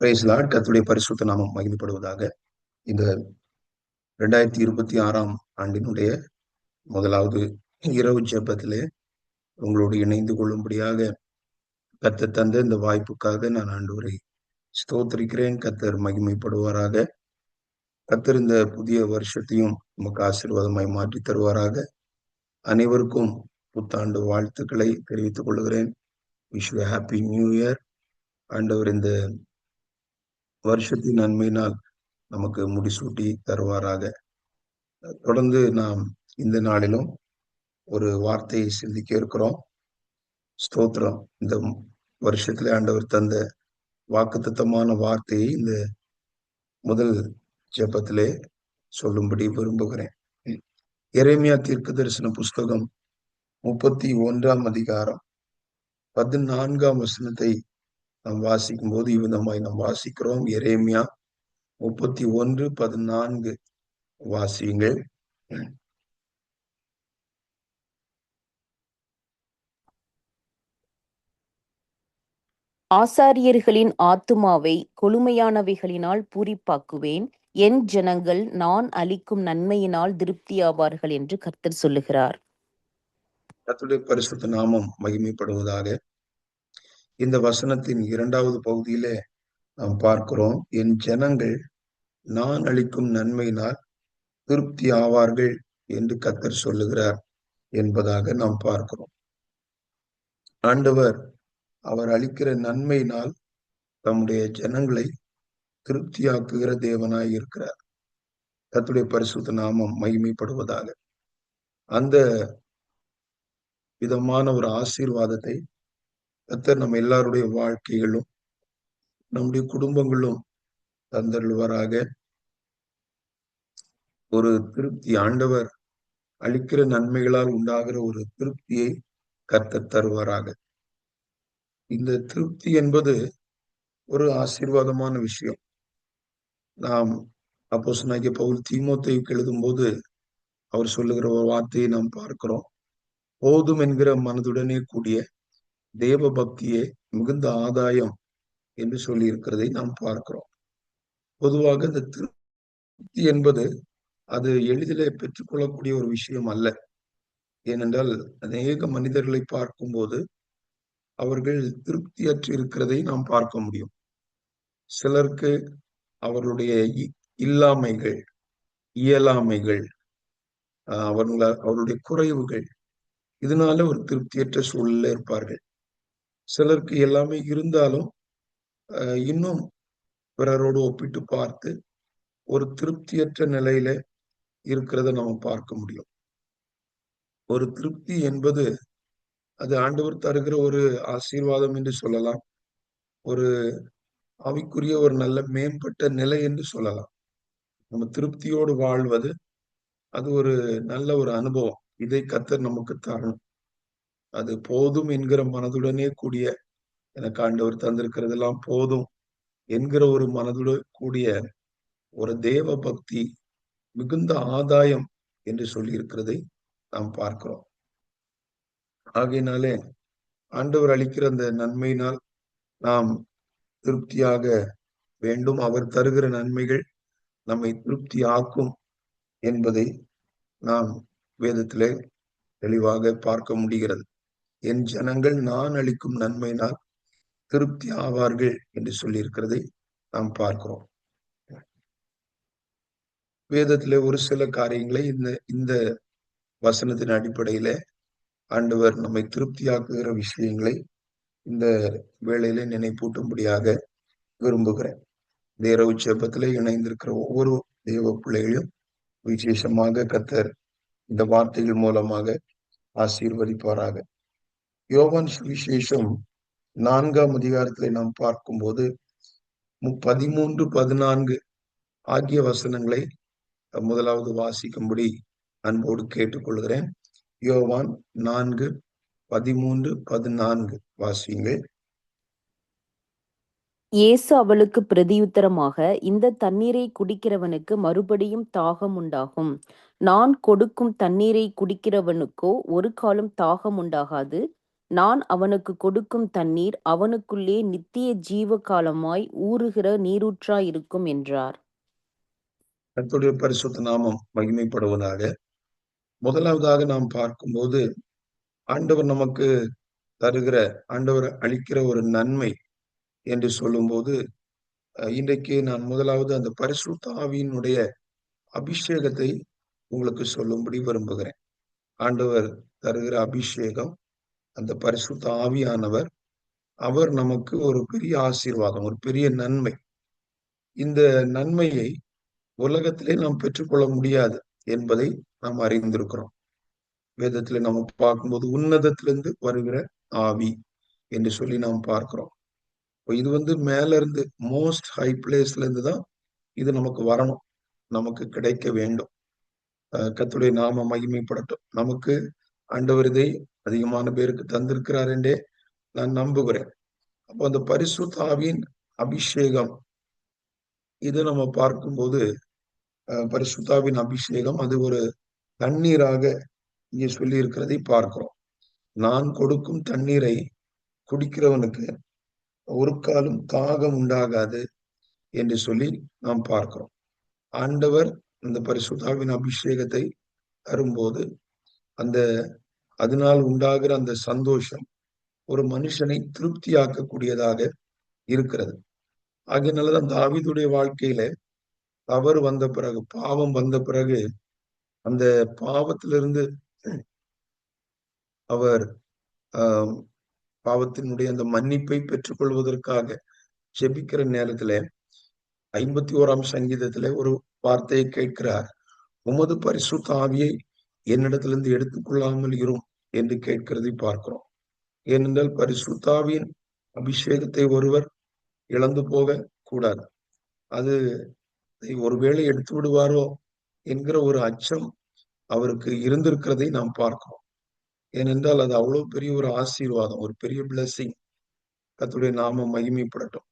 Price Lord. கர்த்தருடைய பரிசுத்த நாமம் மகிமைப்படுவதாக. இந்த 2026ஆம் ஆண்டினுடைய முதலாவது இரவு ஜெபத்திலே உங்களோடு இணைந்து கொள்ளும்படியாக கர்த்தர் தந்த இந்த வாய்ப்புக்காக நான் ஆண்டவரை ஸ்தோத்திரிக்கிறேன். கர்த்தர் மகிமைப்படுவாராக. கர்த்தர் இந்த புதிய வருஷத்தையும் நமக்கு ஆசீர்வாதமாய் மாற்றி தருவாராக. அனைவருக்கும் புத்தாண்டு வாழ்த்துக்களை தெரிவித்துக் கொள்கிறேன். Wish you happy new year. ஆண்டவர் இந்த வருஷத்தின் நன்மையினால் நமக்கு முடிசூட்டி தருவாராக. தொடர்ந்து நாம் இந்த நாளிலும் ஒரு வார்த்தையை சிந்திக்க இருக்கிறோம். ஸ்தோத்திரம். இந்த வருஷத்திலே ஆண்டவர் தந்த வாக்குத்தத்தமான வார்த்தையை இந்த முதல் ஜெபத்திலே சொல்லும்படி விரும்புகிறேன். எரேமியா தீர்க்கதரிசன புஸ்தகம் 31ஆம் அதிகாரம் 14ஆம் வசனத்தை நாம் வாசிக்கும் போது இவ்விதமாய் நாம் வாசிக்கிறோம். எரேமியா 31:14 வாசியுங்கள். ஆசாரியர்களின் ஆத்துமாவை கொழுமையானவைகளினால் பூரிப்பாக்குவேன். என் ஜனங்கள் நான் அளிக்கும் நன்மையினால் திருப்தியாவார்கள் என்று கர்த்தர் சொல்லுகிறார். கர்த்தருடைய பரிசுத்த நாமம் மகிமைப்படுவதாக. இந்த வசனத்தின் 2வது பகுதியிலே நாம் பார்க்கிறோம், என் ஜனங்கள் நான் அளிக்கும் நன்மையினால் திருப்தி ஆவார்கள் என்று கர்த்தர் சொல்லுகிறார் என்பதாக நாம் பார்க்கிறோம். ஆண்டவர் அவர் அளிக்கிற நன்மையினால் தம்முடைய ஜனங்களை திருப்தியாக்குகிற தேவனாய் இருக்கிறார். கர்த்தருடைய பரிசுத்த நாமம் மகிமைப்படுவதாக. அந்த விதமான ஒரு ஆசீர்வாதத்தை கர்த்தர் நம்ம எல்லாருடைய வாழ்க்கைகளும் நம்முடைய குடும்பங்களும் தந்தருள்வாராக. ஒரு திருப்தி, ஆண்டவர் அளிக்கிற நன்மைகளால் உண்டாகிற ஒரு திருப்தியை கர்த்தர் தருவாராக. இந்த திருப்தி என்பது ஒரு ஆசீர்வாதமான விஷயம். நாம் அப்போஸ்தலனாகிய பவுல் தீமோத்தேயுவுக்கு எழுதும்போது அவர் சொல்லுகிற ஒரு வார்த்தையை நாம் பார்க்கிறோம். போதும் என்கிற மனதுடனே கூடிய தேவ பக்தியே மிகுந்த ஆதாயம் என்று சொல்லி இருக்கிறதை நாம் பார்க்கிறோம். பொதுவாக இந்த திருப்தி என்பது அது எளிதிலே பெற்றுக்கொள்ளக்கூடிய ஒரு விஷயம் அல்ல. ஏனென்றால் அநேக மனிதர்களை பார்க்கும்போது அவர்கள் திருப்தியற்று இருக்கிறதை நாம் பார்க்க முடியும். சிலருக்கு அவர்களுடைய இல்லாமைகள், இயலாமைகள், அவருடைய குறைவுகள், இதனால ஒரு திருப்தியற்ற சூழல்ல இருப்பார்கள். சிலருக்கு எல்லாமே இருந்தாலும் இன்னும் பிறரோடு ஒப்பிட்டு பார்த்து ஒரு திருப்தியற்ற நிலையில இருக்கிறத நம்ம பார்க்க முடியும். ஒரு திருப்தி என்பது அது ஆண்டவர் தருகிற ஒரு ஆசீர்வாதம் என்று சொல்லலாம். ஒரு ஆவிக்குரிய ஒரு நல்ல மேம்பட்ட நிலை என்று சொல்லலாம். நம்ம திருப்தியோடு வாழ்வது அது ஒரு நல்ல ஒரு அனுபவம். இதை கர்த்தர் நமக்கு தரணும். அது போதும் என்கிற மனதுடனே கூடிய, எனக்கு ஆண்டவர் தந்திருக்கிறதெல்லாம் போதும் என்கிற ஒரு மனதுடன் கூடிய ஒரு தேவ பக்தி மிகுந்த ஆதாயம் என்று சொல்லி இருக்கிறதை நாம் பார்க்கிறோம். ஆகையினாலே ஆண்டவர் அளிக்கிற அந்த நன்மையினால் நாம் திருப்தியாக வேண்டும். அவர் தருகிற நன்மைகள் நம்மை திருப்தி ஆக்கும் என்பதை நாம் வேதத்திலே தெளிவாக பார்க்க முடிகிறது. என் ஜனங்கள் நான் அளிக்கும் நன்மையினால் திருப்தி ஆவார்கள் என்று சொல்லி இருக்கிறதை நாம் பார்க்கிறோம். வேதத்திலே ஒரு சில காரியங்களை இந்த வசனத்தின் அடிப்படையில ஆண்டவர் நம்மை திருப்தியாக்குகிற விஷயங்களை இந்த வேளையிலே நினைப்பூட்டும்படியாக விரும்புகிறேன். இந்த இரவு ஜெபத்திலே இணைந்திருக்கிற ஒவ்வொரு தேவ பிள்ளைகளையும் விசேஷமாக கர்த்தர் இந்த வார்த்தைகள் மூலமாக ஆசீர்வதிப்பாராக. யோவான் சுவிசேஷம் 4ஆம் அதிகாரத்திலே நாம் பார்க்கும்போது 13, 14 ஆகிய வசனங்களை முதலாவது வாசிக்கும்படி அன்போடு கேட்டுக்கொள்கிறேன். யோவான் 4, 13, 14 வாசியுங்கள். இயேசு அவளுக்கு பிரதியுத்தரமாக, இந்த தண்ணீரை குடிக்கிறவனுக்கு மறுபடியும் தாகம் உண்டாகும். நான் கொடுக்கும் தண்ணீரை குடிக்கிறவனுக்கோ ஒரு காலம் தாகம் உண்டாகாது. நான் அவனுக்குக் கொடுக்கும் தண்ணீர் அவனுக்குள்ளே நித்திய ஜீவ காலமாய் ஊறுகிற நீரூற்றாயிருக்கும் என்றார். கர்த்தருடைய பரிசுத்த நாமம் மகிமைப்படுவதாக. முதலாவதாக நாம் பார்க்கும்போது ஆண்டவர் நமக்கு தருகிற, ஆண்டவர் அளிக்கிற ஒரு நன்மை என்று சொல்லும்போது, இன்றைக்கு நான் முதலாவது அந்த பரிசுத்த ஆவியினுடைய அபிஷேகத்தை உங்களுக்கு சொல்லும்படி விரும்புகிறேன். ஆண்டவர் தருகிற அபிஷேகம், அந்த பரிசுத்த ஆவியானவர், அவர் நமக்கு ஒரு பெரிய ஆசீர்வாதம், ஒரு பெரிய நன்மை. இந்த நன்மையை உலகத்திலே நாம் பெற்றுக்கொள்ள முடியாது என்பதை நாம் அறிந்திருக்கிறோம். வேதத்திலே நம்ம பார்க்கும்போது உன்னதத்திலிருந்து வருகிற ஆவி என்று சொல்லி நாம் பார்க்கிறோம். இது மேல இருந்து, மோஸ்ட் ஹை பிளேஸ்ல இருந்து தான் இது நமக்கு வரணும், நமக்கு கிடைக்க வேண்டும். கர்த்தருடைய நாமம் மகிமைப்படட்டும். நமக்கு ஆண்டவர் இதை அதிகமான பேருக்கு தந்திருக்கிறார் என்றே நான் நம்புகிறேன். அப்போ அந்த பரிசுத்த ஆவியின் அபிஷேகம், இது நம்ம பார்க்கும்போது பரிசுத்த ஆவியின் அபிஷேகம் அது ஒரு தண்ணீராக இங்கே சொல்லி இருக்கிறதை பார்க்கிறோம். நான் கொடுக்கும் தண்ணீரை குடிக்கிறவனுக்கு ஒரு காலம் தாகம் உண்டாகாது என்று சொல்லி நாம் பார்க்கிறோம். ஆண்டவர் இந்த பரிசுத்த ஆவியின் அபிஷேகத்தை தரும்போது அந்த அதனால் உண்டாகிற அந்த சந்தோஷம் ஒரு மனுஷனை திருப்தியாக்கக்கூடியதாக இருக்கிறது. ஆகையினாலதான் தாவீதுடைய வாழ்க்கையில தவறு வந்த பிறகு, பாவம் வந்த பிறகு, அந்த பாவத்திலிருந்து அவர் பாவத்தினுடைய அந்த மன்னிப்பை பெற்றுக் கொள்வதற்காக ஜெபிக்கிற நேரத்துல 51ஆம் சங்கீதத்திலே ஒரு வார்த்தையை கேட்கிறார். உமது பரிசுத்த ஆவியை என்னிடத்திலிருந்து எடுத்துக்கொள்ளாமல் இரும் என்று கேட்கிறதை பார்க்கிறோம். ஏனென்றால் பரிசுத்த ஆவியின் அபிஷேகத்தை ஒருவர் இழந்து போக கூடாது. அது ஒருவேளை எடுத்து விடுவாரோ என்கிற ஒரு அச்சம் அவருக்கு இருந்திருக்கிறதை நாம் பார்க்கிறோம். ஏனென்றால் அது அவ்வளவு பெரிய ஒரு ஆசீர்வாதம், ஒரு பெரிய பிளஸிங். கர்த்தருடைய நாமம் மகிமைப்படட்டும்.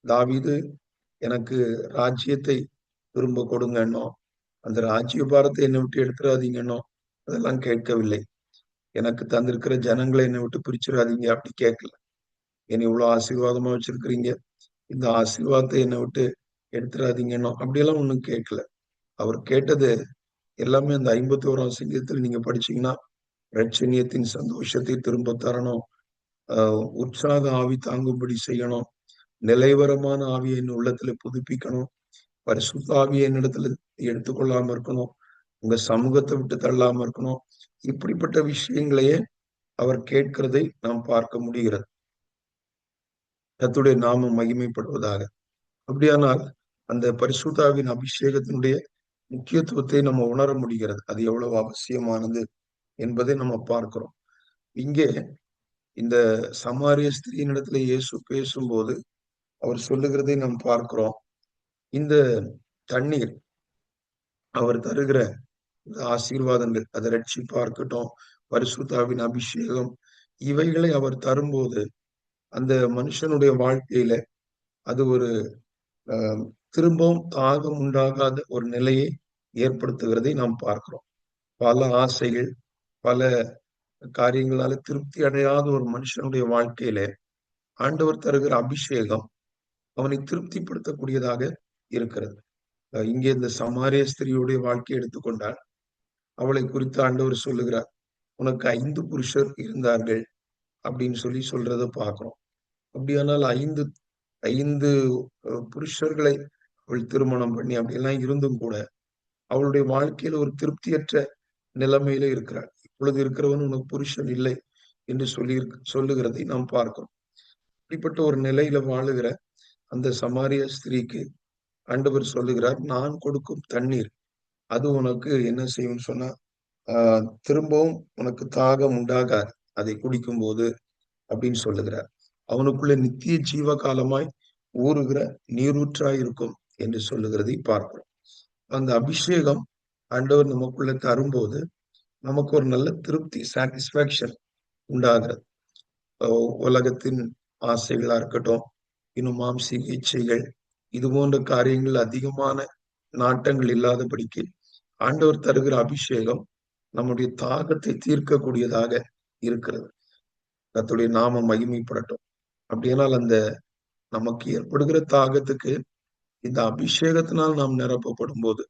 தாவீது எனக்கு ராஜ்யத்தை திரும்ப கொடுங்கன்னோ, அந்த ராஜ்ய பாரத்தை என்னை விட்டு எடுத்துடாதீங்கன்னோ அதெல்லாம் கேட்கவில்லை. எனக்கு தந்திருக்கிற ஜனங்களை என்னை விட்டு பிரிச்சிடாதீங்க அப்படி கேட்கல. என்னை இவ்வளவு ஆசீர்வாதமா வச்சிருக்கிறீங்க, இந்த ஆசீர்வாதத்தை என்னை விட்டு எடுத்துடாதீங்கன்னோ அப்படியெல்லாம் ஒண்ணும் கேட்கல. அவர் கேட்டது எல்லாமே அந்த 51ஆம் சங்கீதத்தில் நீங்க படிச்சீங்கன்னா, ரட்சணியத்தின் சந்தோஷத்தை திரும்ப தரணும், உற்சாக ஆவி தாங்கும்படி செய்யணும், நிலைவரமான ஆவியை என் உள்ளத்துல புதுப்பிக்கணும், பரிசுத்த ஆவியை என்னிடத்துல எடுத்துக்கொள்ளாம இருக்கணும், உங்க சமூகத்தை விட்டு தள்ளாம இருக்கணும். இப்படிப்பட்ட விஷயங்களையே அவர் கேட்கிறதை நாம் பார்க்க முடிகிறது. கர்த்தருடைய நாமம் மகிமைப்படுவதாக. அப்படியானால் அந்த பரிசுத்த ஆவியின் அபிஷேகத்தினுடைய முக்கியத்துவத்தை நம்ம உணர முடிகிறது. அது எவ்வளவு அவசியமானது என்பதை நம்ம பார்க்கிறோம். இங்கே இந்த சமாரிய ஸ்திரீயினிடத்துல இயேசு பேசும்போது அவர் சொல்லுகிறதை நாம் பார்க்கிறோம். இந்த தண்ணீர், அவர் தருகிற ஆசீர்வாதங்கள், அதை ரட்சிப்பா இருக்கட்டும், பரிசுத்த ஆவியின் அபிஷேகம், இவைகளை அவர் தரும்போது அந்த மனுஷனுடைய வாழ்க்கையில அது ஒரு திரும்பவும் தாகம் உண்டாகாத ஒரு நிலையை ஏற்படுத்துகிறதை நாம் பார்க்கிறோம். பல ஆசைகள், பல காரியங்களால திருப்தி அடையாத ஒரு மனுஷனுடைய வாழ்க்கையில ஆண்டவர் தருகிற அபிஷேகம் அவனை திருப்திப்படுத்தக்கூடியதாக இருக்கிறது. இங்கே இந்த சமாரிய ஸ்திரியுடைய வாழ்க்கையை எடுத்துக்கொண்டால் அவளை குறித்து ஆண்டவர் சொல்லுகிறார், உனக்கு 5 புருஷர் இருந்தார்கள் அப்படின்னு சொல்லி சொல்றத பார்க்கிறோம். அப்படியானால் ஐந்து புருஷர்களை அவள் திருமணம் பண்ணி அப்படியெல்லாம் இருந்தும் கூட அவளுடைய வாழ்க்கையில ஒரு திருப்தியற்ற நிலைமையில இருக்கிறாள். இப்பொழுது இருக்கிறவன் உனக்கு புருஷன் இல்லை என்று சொல்லுகிறதை நாம் பார்க்கிறோம். இப்படிப்பட்ட ஒரு நிலையில வாழுகிற அந்த சமாரிய ஸ்திரீக்கு ஆண்டவர் சொல்லுகிறார், நான் கொடுக்கும் தண்ணீர் அது உனக்கு என்ன செய்யும்னு சொன்னா திரும்பவும் உனக்கு தாகம் உண்டாகாது அதை குடிக்கும் போது அப்படின்னு சொல்லுகிறார். அவனுக்குள்ள நித்திய ஜீவ காலமாய் ஊறுகிற நீரூற்றாய் இருக்கும் என்று சொல்லுகிறதை பார்க்கிறோம். அந்த அபிஷேகம் ஆண்டவர் நமக்குள்ள தரும்போது நமக்கு ஒரு நல்ல திருப்தி, சாட்டிஸ்பாக்சன் உண்டாகிறது. உலகத்தின் ஆசைகளா இருக்கட்டும், இன்னும் மாம்சீக இச்சைகள், இது போன்ற காரியங்கள் அதிகமான நாட்டங்கள் இல்லாதபடிக்கு ஆண்டவர் தருகிற அபிஷேகம் நம்முடைய தாகத்தை தீர்க்கக்கூடியதாக இருக்கிறது. கர்த்தருடைய நாமம் மகிமைப்படட்டும். அப்படியானால் அந்த நமக்கு ஏற்படுகிற தாகத்துக்கு இந்த அபிஷேகத்தினால் நாம் நிரப்பப்படும் போது,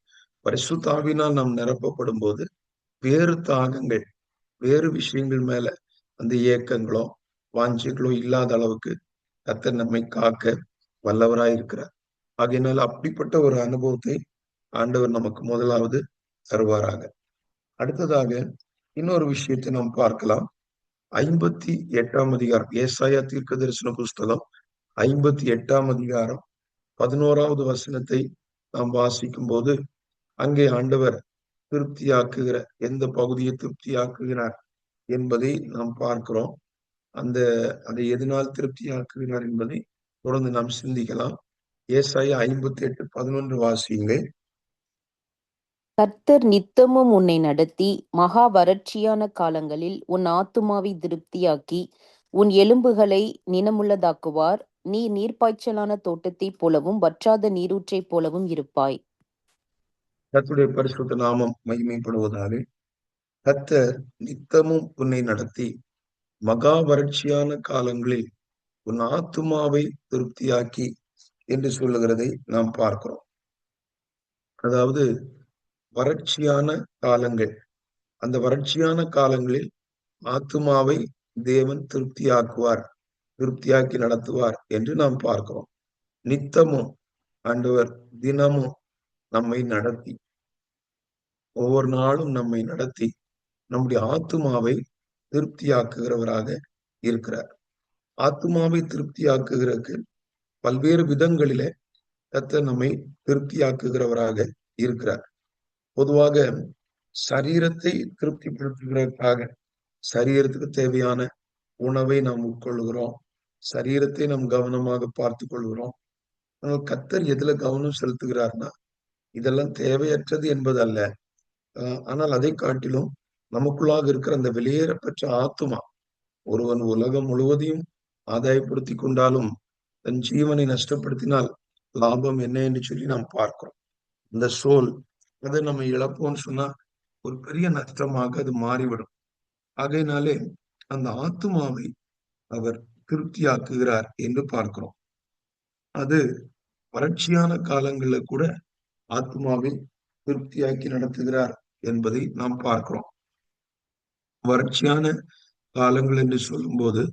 பரிசுத்த ஆவியினால் நாம் நிரப்பப்படும் போது, வேறு தாகங்கள், வேறு விஷயங்கள் மேல அந்த ஏக்கங்களோ வாஞ்சைகளோ இல்லாத அளவுக்கு கர்த்தர் நம்மை காக்க வல்லவராய் இருக்கிறார். ஆகையினால் அப்படிப்பட்ட ஒரு அனுபவத்தை ஆண்டவர் நமக்கு முதலாவது தருவாராக. அடுத்ததாக இன்னொரு விஷயத்தை நாம் பார்க்கலாம். 58ஆம் அதிகாரம், ஏசாயா தீர்க்க தரிசன புஸ்தகம் 58ஆம் அதிகாரம் 11வது வசனத்தை நாம் வாசிக்கும் போது, அங்கே ஆண்டவர் திருப்தியாக்குகிற எந்த பகுதியை திருப்தியாக்குகிறார் என்பதை நாம் பார்க்கிறோம். அதை எதனால் திருப்தியாக்குகிறார் என்பதை தொடர்ந்து நாம் சிந்திக்கலாம். ஏசாயா 58:11 வாசியுங்கள். கர்த்தர் நித்தமும் உன்னை நடத்தி மகா வறட்சியான காலங்களில் உன் ஆத்துமாவை திருப்தியாக்கி உன் எலும்புகளை நினமுள்ளதாக்குவார். நீ நீர்ப்பாய்ச்சலான தோட்டத்தைப் போலவும் வற்றாத நீரூற்றைப் போலவும் இருப்பாய். கர்த்தருடைய பரிசுத்த நாமம் மகிமைப்படுவதாக. கர்த்தர் நித்தமும் உன்னை நடத்தி மகா வறட்சியான காலங்களில் உன் ஆத்துமாவை திருப்தியாக்கி என்று சொல்லுகிறதை நாம் பார்க்கிறோம். அதாவது வறட்சியான காலங்கள், அந்த வறட்சியான காலங்களில் ஆத்துமாவை தேவன் திருப்தியாக்குவார், திருப்தியாக்கி நடத்துவார் என்று நாம் பார்க்கிறோம். நித்தமும் ஆண்டவர் தினமும் நம்மை நடத்தி, ஒவ்வொரு நாளும் நம்மை நடத்தி நம்முடைய ஆத்துமாவை திருப்தியாக்குகிறவராக இருக்கிறார். ஆத்துமாவை திருப்தியாக்குகிறதுக்கு பல்வேறு விதங்களிலே கர்த்தர் நம்மை திருப்தியாக்குகிறவராக இருக்கிறார். பொதுவாக சரீரத்தை திருப்திப்படுத்துகிறதுக்காக சரீரத்துக்கு தேவையான உணவை நாம் உட்கொள்கிறோம், சரீரத்தை நாம் கவனமாக பார்த்துக் கொள்கிறோம். ஆனால் கர்த்தர் எதுல கவனம் செலுத்துகிறார்னா, இதெல்லாம் தேவையற்றது என்பது அல்ல. ஆனால் அதை காட்டிலும் நமக்குள்ளாக இருக்கிற அந்த வெளியேறப்பெற்ற ஆத்துமா, ஒருவன் உலகம் முழுவதையும் ஆதாயப்படுத்திக் கொண்டாலும் தன் ஜீவனை நஷ்டப்படுத்தினால் லாபம் என்ன என்று சொல்லி நாம் பார்க்கிறோம். இந்த சோல் அதை நம்ம இழப்போம்னு சொன்னா ஒரு பெரிய நஷ்டமாக அது மாறிவிடும். ஆகையினாலே அந்த ஆத்துமாவை அவர் திருப்தியாக்குகிறார் என்று பார்க்கிறோம். அது வறட்சியான காலங்கள்ல கூட ஆத்மாவை திருப்தியாக்கி நடத்துகிறார் என்பதை நாம் பார்க்கிறோம். வறட்சியான காலங்கள் என்று சொல்லும்போது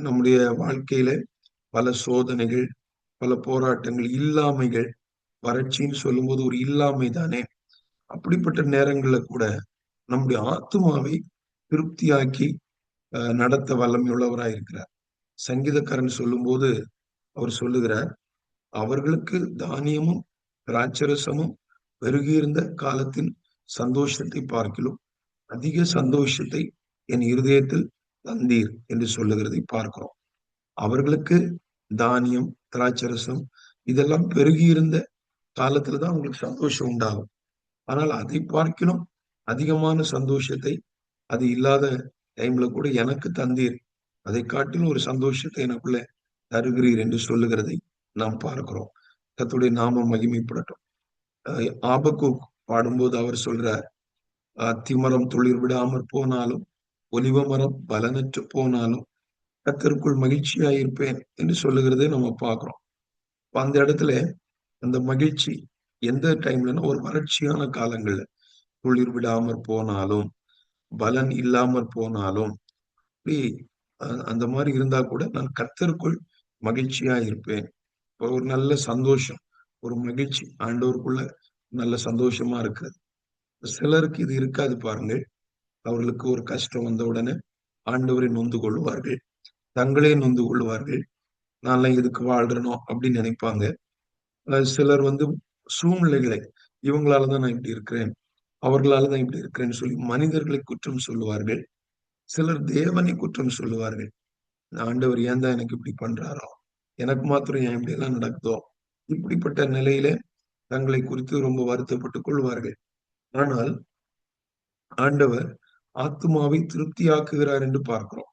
நம்முடைய வாழ்க்கையில பல சோதனைகள், பல போராட்டங்கள், இல்லாமைகள், வறட்சின்னு சொல்லும்போது ஒரு இல்லாமை தானே. அப்படிப்பட்ட நேரங்கள்ல கூட நம்முடைய ஆத்துமாவை திருப்தியாக்கி நடத்த வல்லமையுள்ளவராய் இருக்கிறார். சங்கீதக்காரன் சொல்லும்போது அவர் சொல்லுகிறார், அவர்களுக்கு தானியமும் திராட்சரசமும் பெருகியிருந்த காலத்தின் சந்தோஷத்தை பார்க்கிலும் அதிக சந்தோஷத்தை என் இருதயத்தில் தந்தீர் என்று சொல்லுகிறதை பார்க்கிறோம். அவர்களுக்கு தானியம், திராட்சரசம் இதெல்லாம் பெருகியிருந்த காலத்துலதான் அவங்களுக்கு சந்தோஷம் உண்டாகும். ஆனால் அதை பார்க்கிலும் அதிகமான சந்தோஷத்தை அது இல்லாத டைம்ல கூட எனக்கு தந்தீர், அதை காட்டிலும் ஒரு சந்தோஷத்தை எனக்குள்ள தருகிறீர் என்று சொல்லுகிறதை நாம் பார்க்கிறோம். கர்த்தருடைய நாமம் மகிமைப்படட்டும். ஆபக்கூக் பாடும்போது அவர் சொல்றார், அத்திமரம் துளிர் விடாமற் போனாலும் ஒலிவ மரம் பலனற்று போனாலும் கர்த்தருக்குள் மகிழ்ச்சியாயிருப்பேன் என்று சொல்லுகிறதை நம்ம பார்க்கிறோம். அந்த இடத்துல அந்த மகிழ்ச்சி எந்த டைம்லன்னா ஒரு வறட்சியான காலங்கள்ல துளிர் விடாமற் போனாலும் பலன் இல்லாமற் போனாலும் அப்படி அந்த மாதிரி இருந்தா கூட நான் கர்த்தருக்குள் மகிழ்ச்சியா இருப்பேன். ஒரு நல்ல சந்தோஷம், ஒரு மகிழ்ச்சி ஆண்டவருக்குள்ள நல்ல சந்தோஷமா இருக்கு. சிலருக்கு இது இருக்காது பாருங்கள். அவர்களுக்கு ஒரு கஷ்டம் வந்த உடனே ஆண்டவரை நொந்து கொள்வார்கள், தங்களே நொந்து கொள்வார்கள். நான்லாம் இதுக்கு வாழ்றனோ அப்படின்னு நினைப்பாங்க. சிலர் சூழ்நிலைகளை, இவங்களாலதான் நான் இப்படி இருக்கிறேன், அவர்களாலதான் இப்படி இருக்கிறேன்னு சொல்லி மனிதர்களை குற்றம் சொல்லுவார்கள். சிலர் தேவனை குற்றம் சொல்லுவார்கள். ஆண்டவர் ஏன் தான் எனக்கு இப்படி பண்றாரோ, எனக்கு மாத்திரம் ஏன் இப்படி எல்லாம் நடக்குதோ, இப்படிப்பட்ட நிலையில தங்களை குறித்து ரொம்ப வருத்தப்பட்டுக் கொள்வார்கள். ஆனால் ஆண்டவர் ஆத்துமாவை திருப்தியாக்குகிறார் என்று பார்க்கிறோம்.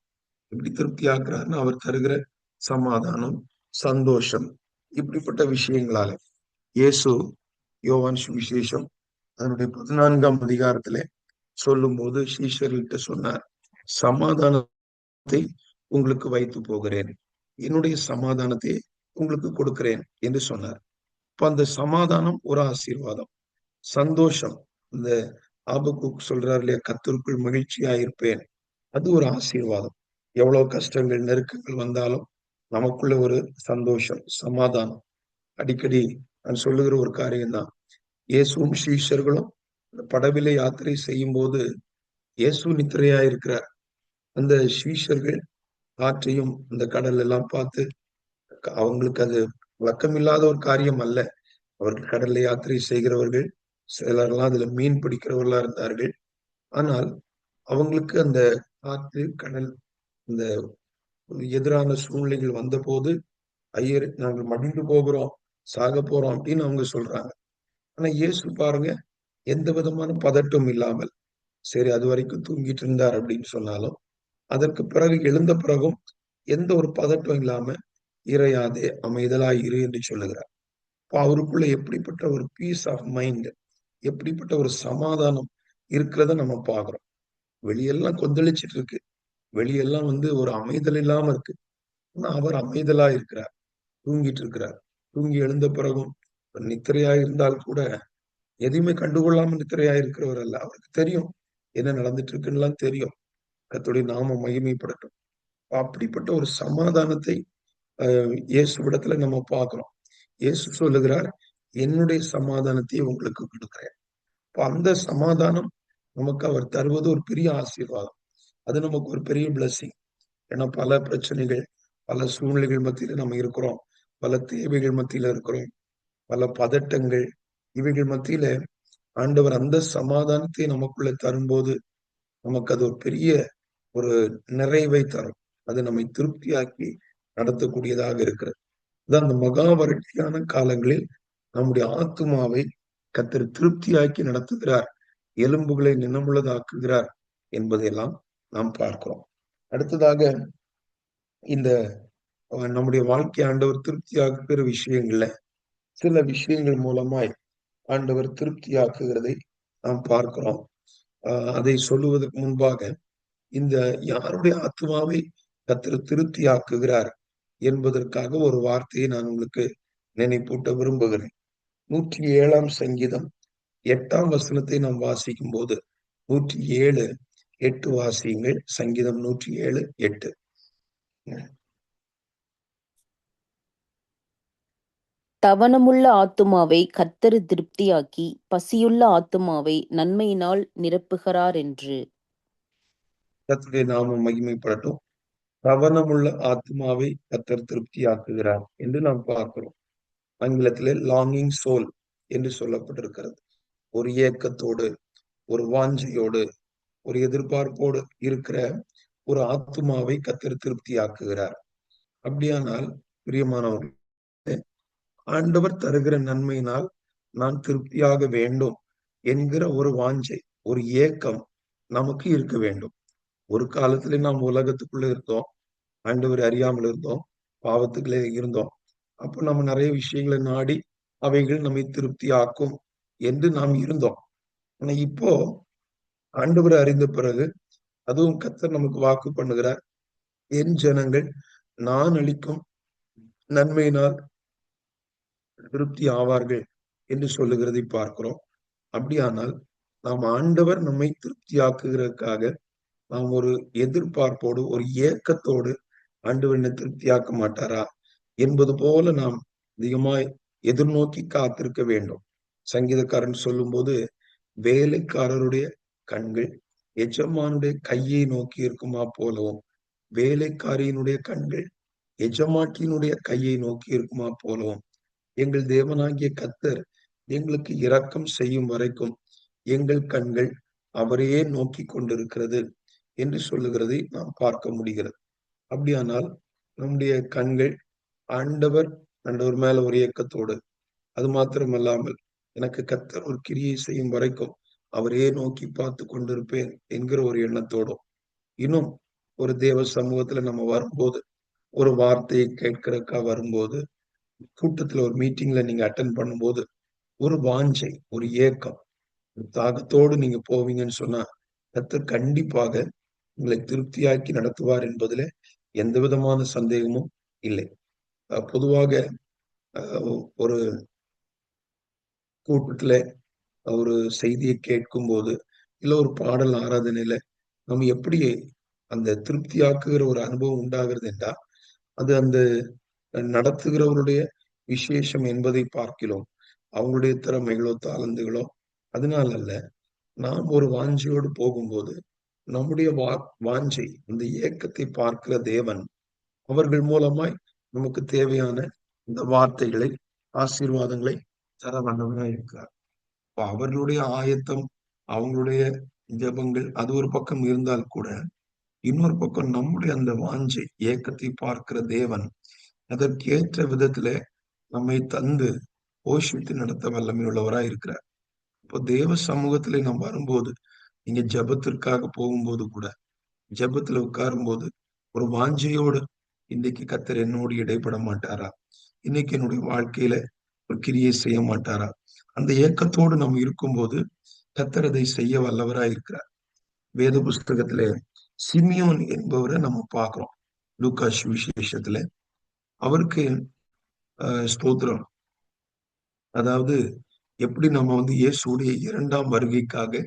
எப்படி திருப்தியாக்குறாருன்னு அவர் தருகிற சமாதானம், சந்தோஷம், இப்படிப்பட்ட விஷயங்களால இயேசு யோவான் சுவிசேஷம் அதனுடைய 14ஆம் அதிகாரத்திலே சொல்லும் போது சீஷர்கள்ட்ட சொன்னார், சமாதானத்தை சமாதானத்தை உங்களுக்கு வைத்து போகிறேன், என்னுடைய சமாதானத்தை உங்களுக்கு கொடுக்கிறேன் என்று சொன்னார். இப்ப அந்த சமாதானம் ஒரு ஆசீர்வாதம், சந்தோஷம். இந்த ஆபக்கூக் சொல்றாரு இல்லையா, கர்த்தருக்குள் மகிழ்ச்சியா இருப்பேன், அது ஒரு ஆசீர்வாதம். எவ்வளவு கஷ்டங்கள் நெருக்கங்கள் வந்தாலும் நமக்குள்ள ஒரு சந்தோஷம், சமாதானம். அடிக்கடி நான் சொல்லுகிற ஒரு காரியம்தான், இயேசுவும் சீஷர்களும் படவிலே யாத்திரை செய்யும் போது இயேசு நித்திரையா இருக்கிறார். அந்த சீஷர்கள் ஆற்றையும் இந்த கடல் எல்லாம் பார்த்து, அவங்களுக்கு அது வழக்கமில்லாத ஒரு காரியம் அல்ல. அவர்கள் கடல்ல யாத்திரை செய்கிறவர்கள், சிலர்லாம் அதுல மீன் பிடிக்கிறவர்களா இருந்தார்கள். ஆனால் அவங்களுக்கு அந்த காற்று, கடல், இந்த எதிரான சூழ்நிலைகள் வந்தபோது, ஐயர் நாங்கள் மடிந்து போகிறோம், சாக போறோம் அப்படின்னு அவங்க சொல்றாங்க. ஆனா இயேசு பாருங்க, எந்த விதமான பதட்டம் இல்லாமல், சரி அது வரைக்கும் தூங்கிட்டு இருந்தார் அப்படின்னு சொன்னாலும், அதற்கு பிறகு எழுந்த பிறகும் எந்த ஒரு பதட்டம் இல்லாம, இறையாதே அமைதலாய் இரு என்று சொல்லுகிறார். அப்ப அவருக்குள்ள எப்படிப்பட்ட ஒரு பீஸ் ஆஃப் மைண்ட், எப்படிப்பட்ட ஒரு சமாதானம் இருக்கிறத நம்ம பார்க்கிறோம். வெளியெல்லாம் கொந்தளிச்சிட்டு இருக்கு, வெளியெல்லாம் ஒரு அமைதல் இல்லாம இருக்கு. ஆனா அவர் அமைதலா இருக்கிறார், தூங்கிட்டு இருக்கிறார். தூங்கி எழுந்த பிறகும் நித்திரையா இருந்தால் கூட எதையுமே கண்டுகொள்ளாம நித்திரையா இருக்கிறவர் அல்ல. அவருக்கு தெரியும் என்ன நடந்துட்டு இருக்குன்னு தெரியும். கர்த்தருடைய நாமம் மகிமைப்படட்டும். அப்படிப்பட்ட ஒரு சமாதானத்தை இயேசுவிடத்துல நம்ம பார்க்கிறோம். இயேசு சொல்லுகிறார், என்னுடைய சமாதானத்தை உங்களுக்கு கொடுக்கிறேன். இப்ப அந்த சமாதானம் நமக்கு அவர் தருவது ஒரு பெரிய ஆசீர்வாதம். அது நமக்கு ஒரு பெரிய பிளஸிங். ஏன்னா பல பிரச்சனைகள், பல சூழ்நிலைகள் மத்தியில நம்ம இருக்கிறோம், பல தேவைகள் மத்தியில இருக்கிறோம், பல பதட்டங்கள், இவைகள் மத்தியில ஆண்டவர் அந்த சமாதானத்தை நமக்குள்ள தரும்போது நமக்கு அது ஒரு பெரிய ஒரு நிறைவை தரும். அது நம்மை திருப்தியாக்கி நடத்தக்கூடியதாக இருக்கிறது. அதான் அந்த மகா வறட்சியான காலங்களில் நம்முடைய ஆத்துமாவை கர்த்தர் திருப்தியாக்கி நடத்துகிறார், எலும்புகளை நினமுள்ளதாக்குகிறார் என்பதையெல்லாம் நாம் பார்க்கிறோம். அடுத்ததாக இந்த நம்முடைய வாழ்க்கை ஆண்டவர் திருப்தியாக்குகிற விஷயங்கள்ல சில விஷயங்கள் மூலமாய் ஆண்டவர் திருப்தியாக்குகிறதை நாம் பார்க்கிறோம். அதை சொல்லுவதற்கு முன்பாக, இந்த யாருடைய ஆத்துமாவை கர்த்தர் திருப்தியாக்குகிறார் என்பதற்காக ஒரு வார்த்தையை நான் உங்களுக்கு நினைப்பூட்ட விரும்புகிறேன். 107ஆம் சங்கீதம் 8ஆம் வசனத்தை நாம் வாசிக்கும் போது, 107:8 வாசியுங்கள். சங்கீதம் 107:8. தவனமுள்ள ஆத்துமாவை கர்த்தர் திருப்தியாக்கி பசியுள்ள ஆத்துமாவை நன்மையினால் நிரப்புகிறார் என்று. கர்த்தருடைய நாமம் மகிமைப்படட்டும். தவனமுள்ள ஆத்மாவை கர்த்தர் திருப்தியாக்குகிறார் என்று நாம் பார்க்கிறோம். ஆங்கிலத்திலே லாங்கிங் சோல் என்று சொல்லப்பட்டிருக்கிறது. ஒரு ஏக்கத்தோடு, ஒரு வாஞ்சையோடு, ஒரு எதிர்பார்ப்போடு இருக்கிற ஒரு ஆத்துமாவை கர்த்தர் திருப்தியாக்குகிறார். அப்படியானால் பிரியமானவர்கள், ஆண்டவர் தருகிற நன்மையினால் நான் திருப்தியாக வேண்டும் என்கிற ஒரு வாஞ்சை, ஒரு ஏக்கம் நமக்கு இருக்க வேண்டும். ஒரு காலத்திலே நாம் உலகத்துக்குள்ள இருந்தோம், ஆண்டவர் அறியாமல் இருந்தோம், பாவத்துக்குள்ளே இருந்தோம். அப்போ நம்ம நிறைய விஷயங்களை நாடி அவைகள் நம்மை திருப்தியாக்கும் என்று நாம் இருந்தோம். ஆனா இப்போ ஆண்டவர் அறிந்த பிறகு, அதுவும் கர்த்தர் நமக்கு வாக்கு பண்ணுகிறார், என் ஜனங்கள் நான் அளிக்கும் நன்மையினால் திருப்தி ஆவார்கள் என்று சொல்லுகிறதை பார்க்கிறோம். அப்படியானால் நாம் ஆண்டவர் நம்மை திருப்தியாக்குகிறதுக்காக நாம் ஒரு எதிர்பார்ப்போடு, ஒரு ஏக்கத்தோடு ஆண்டவர் என்னை திருப்தியாக்க மாட்டாரா என்பது போல நாம் அதிகமாய் எதிர்நோக்கி காத்திருக்க வேண்டும். சங்கீதக்காரன் சொல்லும்போது, வேலைக்காரருடைய கண்கள் எஜமானுடைய கையை நோக்கி இருக்குமா போலவும், வேலைக்காரியினுடைய கண்கள் எஜமாட்டியினுடைய கையை நோக்கி இருக்குமா போலவும், எங்கள் தேவனாகிய கர்த்தர் எங்களுக்கு இரக்கம் செய்யும் வரைக்கும் எங்கள் கண்கள் அவரையே நோக்கி கொண்டிருக்கிறது என்று சொல்லுகிறதை நாம் பார்க்க முடிகிறது. அப்படியானால் நம்முடைய கண்கள் ஆண்டவர் ஆண்டவர் மேல ஒரு இயக்கத்தோடு, அது மாத்திரமல்லாமல் எனக்கு கர்த்தர் ஒரு கிரியை செய்யும் வரைக்கும் அவரையே நோக்கி பார்த்து கொண்டிருப்பேன் என்கிற ஒரு எண்ணத்தோடும், இன்னும் ஒரு தேவ சமூகத்துல நம்ம வரும்போது, ஒரு வார்த்தையை கேட்கிறக்கா வரும்போது, கூட்டத்துல ஒரு மீட்டிங்ல நீங்க அட்டென்ட் பண்ணும்போது ஒரு வாஞ்சை, ஒரு ஏக்கம், ஒரு தாகத்தோடு நீங்க போவீங்கன்னு சொன்னா, கர்த்தர் கண்டிப்பாக உங்களை திருப்தியாக்கி நடத்துவார் என்பதிலே எந்த விதமான சந்தேகமும் இல்லை. பொதுவாக ஒரு கூட்டத்துல ஒரு செய்தியை கேட்கும் போது, இல்ல ஒரு பாடல் ஆராதனையில நம்ம எப்படி அந்த திருப்தியாக்குகிற ஒரு அனுபவம் உண்டாகிறது என்றால், அது அந்த நடத்துகிறவருடைய விசேஷம் என்பதை பார்க்கிறோம். அவங்களுடைய திறமைகளோ, தாளந்துகளோ அதனால அல்ல. நாம் ஒரு வாஞ்சையோடு போகும்போது, நம்முடைய வாஞ்சை, இந்த ஏக்கத்தை பார்க்கிற தேவன், அவர்கள் மூலமாய் நமக்கு தேவையான இந்த வார்த்தைகளை, ஆசீர்வாதங்களை தர வல்லவராய் இருக்கிறார். இப்ப அவர்களுடைய ஆயத்தம், அவங்களுடைய ஜெபங்கள் அது ஒரு பக்கம் இருந்தால் கூட, இன்னொரு பக்கம் நம்முடைய அந்த வாஞ்சை, ஏக்கத்தை பார்க்கிற தேவன், அதற்கேற்ற விதத்திலே நம்மை தந்து போஷித்து நடத்த வல்லமை உள்ளவராய் இருக்கிறார். இப்போ தேவ சமூகத்திலே நாம் வரும்போது, நீங்க ஜெபத்திற்காக போகும்போது கூட, ஜெபத்துல உட்காரும்போது ஒரு வாஞ்சையோடு, இன்னைக்கு கர்த்தர் என்னோடு இடைப்பட மாட்டாரா? இன்னைக்கு என்னுடைய வாழ்க்கையில ஒரு கிரியை செய்ய மாட்டாரா? அந்த ஏக்கத்தோடு நாம் இருக்கும்போது கர்த்தர் அதை செய்ய வல்லவராய் இருக்கிறார். வேத புஸ்தகத்திலே சிமியோன் என்பவரை நம்ம பார்க்கிறோம். லூக்கா சுவிசேஷத்துல அவருக்கு ஸ்தோத்திரம். அதாவது எப்படி நம்ம இயேசுடைய 2ஆம் வருகைக்காக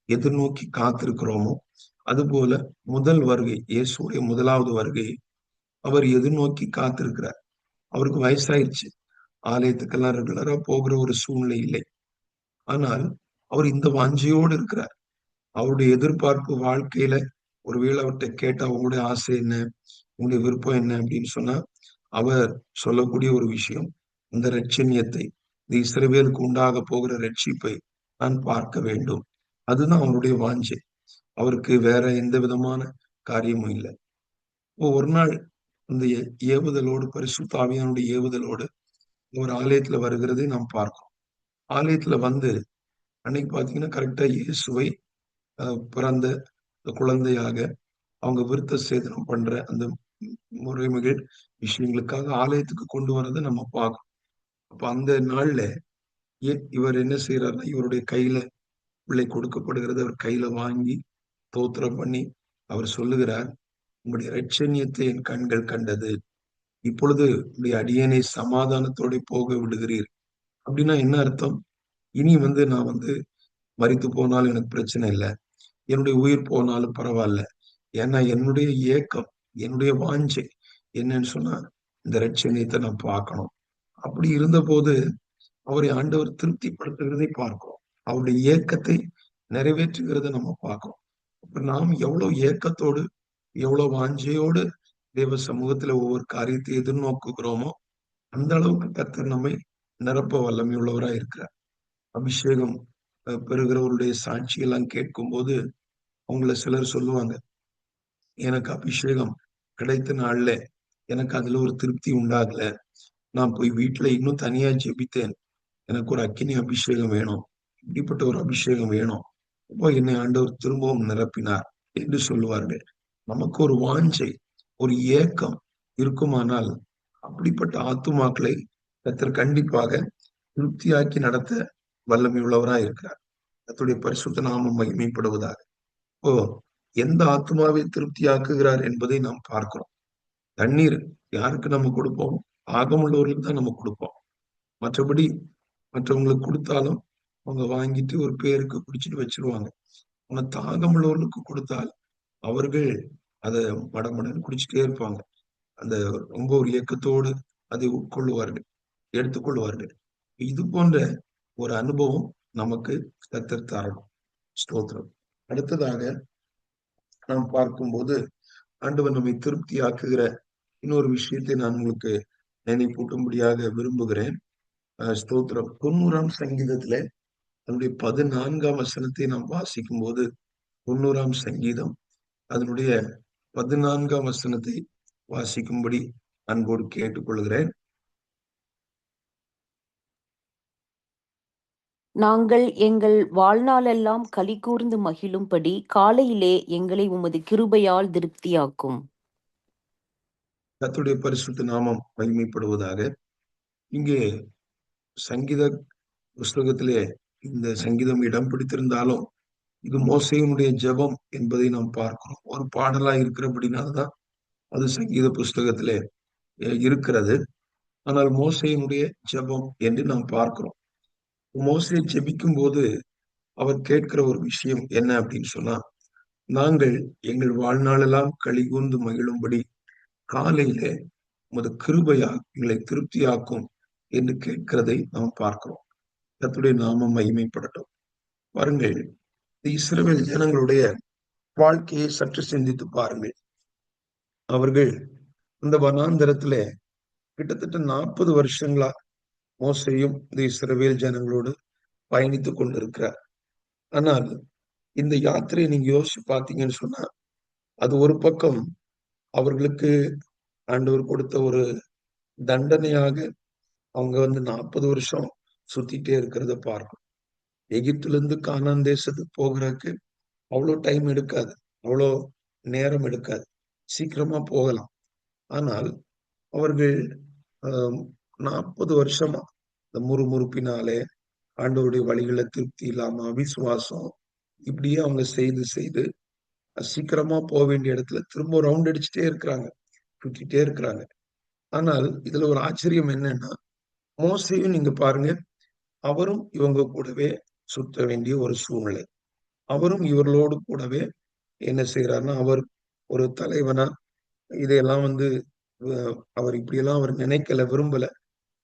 எதிர்நோக்கி காத்திருக்கிறோமோ, அதுபோல முதல் வருகை, இயேசுடைய 1வது வருகை அவர் எதிர்நோக்கி காத்திருக்கிறார். அவருக்கு வயசாயிருச்சு. ஆலயத்துக்கெல்லாம் ரெகுலரா போகிற ஒரு சூழ்நிலை இல்லை. ஆனால் அவர் இந்த வாஞ்சையோடு இருக்கிறார். அவருடைய எதிர்பார்ப்பு வாழ்க்கையில ஒருவேளை அவர்கிட்ட கேட்டா உங்களுடைய ஆசை என்ன, உங்களுடைய விருப்பம் என்ன அப்படின்னு சொன்னா, அவர் சொல்லக்கூடிய ஒரு விஷயம், இந்த இரட்சணியத்தை, இந்த இஸ்ரவேலுக்கு உண்டாக போகிற ரட்சிப்பை நான் பார்க்க வேண்டும். அதுதான் அவருடைய வாஞ்சை. அவருக்கு வேற எந்த விதமான காரியமும் இல்லை. ஒரு நாள் இந்த ஏவுதலோடு, பரிசுத்த ஆவியானுடைய ஏவுதலோடு ஒரு ஆலயத்துல வருகிறதை நாம் பார்க்கிறோம். ஆலயத்துல அன்னைக்கு பாத்தீங்கன்னா கரெக்டா இயேசுவை பிறந்த குழந்தையாக அவங்க விருத்த சேதனம் பண்ற அந்த முறைமைகள் விஷயங்களுக்காக ஆலயத்துக்கு கொண்டு வரதை நம்ம பார்க்கணும். அப்ப அந்த நாள்ல இவர் என்ன செய்யறாருன்னா, இவருடைய கையில பிள்ளை கொடுக்கப்படுகிறது. அவர் கையில வாங்கி தோத்திரம் பண்ணி அவர் சொல்லுகிறார், உங்களுடைய இரட்சணியத்தை என் கண்கள் கண்டது. இப்பொழுது உங்களுடைய அடியேனை சமாதானத்தோட போக விடுகிறீர். அப்படின்னா என்ன அர்த்தம்? இனி நான் மரித்து போனாலும் எனக்கு பிரச்சனை இல்லை. என்னுடைய உயிர் போனாலும் பரவாயில்ல. ஏன்னா என்னுடைய ஏக்கம், என்னுடைய வாஞ்சை என்னன்னு சொன்னா, இந்த இரட்சணியத்தை நான் பார்க்கணும். அப்படி இருந்தபோது அவரை ஆண்டவர் திருப்திப்படுத்துகிறதை பார்க்கிறோம். அவருடைய ஏக்கத்தை நிறைவேற்றுகிறத நம்ம பார்க்கிறோம். அப்ப நாம் எவ்வளவு ஏக்கத்தோடு, எவ்வளவு வாஞ்சையோடு தேவ சமூகத்துல ஒவ்வொரு காரியத்தை எதிர்நோக்குகிறோமோ, அந்த அளவுக்கு கர்த்தர் நம்மை நிரப்ப வல்லமை உள்ளவராய் இருக்கிறார். அபிஷேகம் பெறுகிறவருடைய சாட்சியெல்லாம் கேட்கும்போது அவங்கள சிலர் சொல்லுவாங்க, எனக்கு அபிஷேகம் கிடைத்த நாள்ல எனக்கு அதுல ஒரு திருப்தி உண்டாகல. நான் போய் வீட்டுல இன்னும் தனியா ஜெபித்தேன். எனக்கு ஒரு அக்கினி அபிஷேகம் வேணும். இப்படிப்பட்ட ஒரு அபிஷேகம் வேணும். அப்போ என்னை ஆண்டவர் திரும்பவும் நிரப்பினார் என்று சொல்லுவார்கள். நமக்கு ஒரு வாஞ்சை, ஒரு ஏக்கம் இருக்குமானால் அப்படிப்பட்ட ஆத்துமாக்களை கர்த்தர் கண்டிப்பாக திருப்தியாக்கி நடத்த வல்லமை உள்ளவராய் இருக்கிறார். கர்த்தருடைய பரிசுத்த நாமம் மகிமைப்படுவதாக. ஓ, எந்த ஆத்மாவை திருப்தியாக்குகிறார் என்பதை நாம் பார்க்கிறோம். தண்ணீர் யாருக்கு நம்ம கொடுப்போம்? ஆகமுள்ளவர்களுக்கு தான் நம்ம கொடுப்போம். மற்றபடி மற்றவங்களுக்கு கொடுத்தாலும் அவங்க வாங்கிட்டு ஒரு பேருக்கு குடிச்சிட்டு வச்சிருவாங்க. ஆனா தாகம் உள்ளவர்களுக்கு கொடுத்தால் அவர்கள் அதை மடமடன்னு குடிச்சிட்டே இருப்பாங்க. அந்த ரொம்ப ஒரு இயக்கத்தோடு அதை உட்கொள்ளுவார்கள், எடுத்துக்கொள்வார்கள். இது போன்ற ஒரு அனுபவம் நமக்கு கர்த்தர் தரணும். ஸ்தோத்திரம். அடுத்ததாக நாம் பார்க்கும்போது ஆண்டவர் நம்மை திருப்தி ஆக்குகிற இன்னொரு விஷயத்தை நான் உங்களுக்கு நினைப்பூட்டும்படியாக விரும்புகிறேன். ஸ்தோத்திரம். 90ஆம் சங்கீதத்துல அதனுடைய 14ஆம் வசனத்தை நாம் வாசிக்கும் போது, 90ஆம் சங்கீதம் அதனுடைய 14ஆம் வசனத்தை வாசிக்கும்படி அன்போடு கேட்டுக்கொள்கிறேன். நாங்கள் எங்கள் வாழ்நாளெல்லாம் களிகூர்ந்து மகிழும்படி காலையிலே எங்களை உமது கிருபையால் திருப்தியாக்கும். கர்த்தருடைய பரிசுத்த நாமம் மகிமைப்படுவதாக. இங்கே சங்கீத புஸ்தகத்திலே இந்த சங்கீதம் இடம் பிடித்திருந்தாலும் இது மோசேயினுடைய ஜெபம் என்பதை நாம் பார்க்கிறோம். ஒரு பாடலா இருக்கிறபடினால்தான் அது சங்கீத புஸ்தகத்திலே இருக்கிறது. ஆனால் மோசேயினுடைய ஜெபம் என்று நாம் பார்க்கிறோம். மோசே ஜெபிக்கும் போது அவர் கேட்கிற ஒரு விஷயம் என்ன அப்படின்னு சொன்னா, நாங்கள் எங்கள் வாழ்நாளெல்லாம் களிகூர்ந்து மகிழும்படி காலையிலே உமது கிருபையால் எங்களை திருப்தியாக்கும் என்று கேட்கிறதை நாம் பார்க்கிறோம். கர்த்தருடைய நாமம் மகிமைப்படட்டும். பாருங்கள், இஸ்ரவேல் ஜனங்களுடைய வாழ்க்கையை சற்று சிந்தித்து பாருங்கள். அவர்கள் இந்த வனாந்தரத்திலே கிட்டத்தட்ட 40 வருஷங்களா மோசேயும் இந்த இஸ்ரவேல் ஜனங்களோடு பயணித்துக் கொண்டிருக்கிறார். ஆனால் இந்த யாத்திரையை நீங்க யோசிச்சு பார்த்தீங்கன்னு சொன்னா, அது ஒரு பக்கம் அவர்களுக்கு ஆண்டவர் கொடுத்த ஒரு தண்டனையாக அவங்க 40 வருஷம் சுத்திட்டே இருக்கிறத பார்க்கணும். எகிப்துல இருந்து கானான் தேசத்துக்கு போகிறதுக்கு அவ்வளோ டைம் எடுக்காது, அவ்வளோ நேரம் எடுக்காது, சீக்கிரமா போகலாம். ஆனால் அவர்கள் 40 வருஷமா இந்த முறுமுறுப்பினாலே ஆண்டவருடைய வழிகளை திருப்தி இல்லாம அவிசுவாசம் இப்படியே அவங்க செய்து செய்து சீக்கிரமா போக வேண்டிய இடத்துல திரும்ப ரவுண்ட் அடிச்சுட்டே இருக்கிறாங்க, சுத்திட்டே இருக்கிறாங்க. ஆனால் இதுல ஒரு ஆச்சரியம் என்னன்னா, மோசேயும் நீங்க பாருங்க, அவரும் இவங்க கூடவே சுத்த வேண்டிய ஒரு சூழ்நிலை. அவரும் இவர்களோடு கூடவே என்ன செய்யறாருன்னா, அவர் ஒரு தலைவனா இதையெல்லாம் அவர் இப்படியெல்லாம் அவர் நினைக்கல, விரும்பல.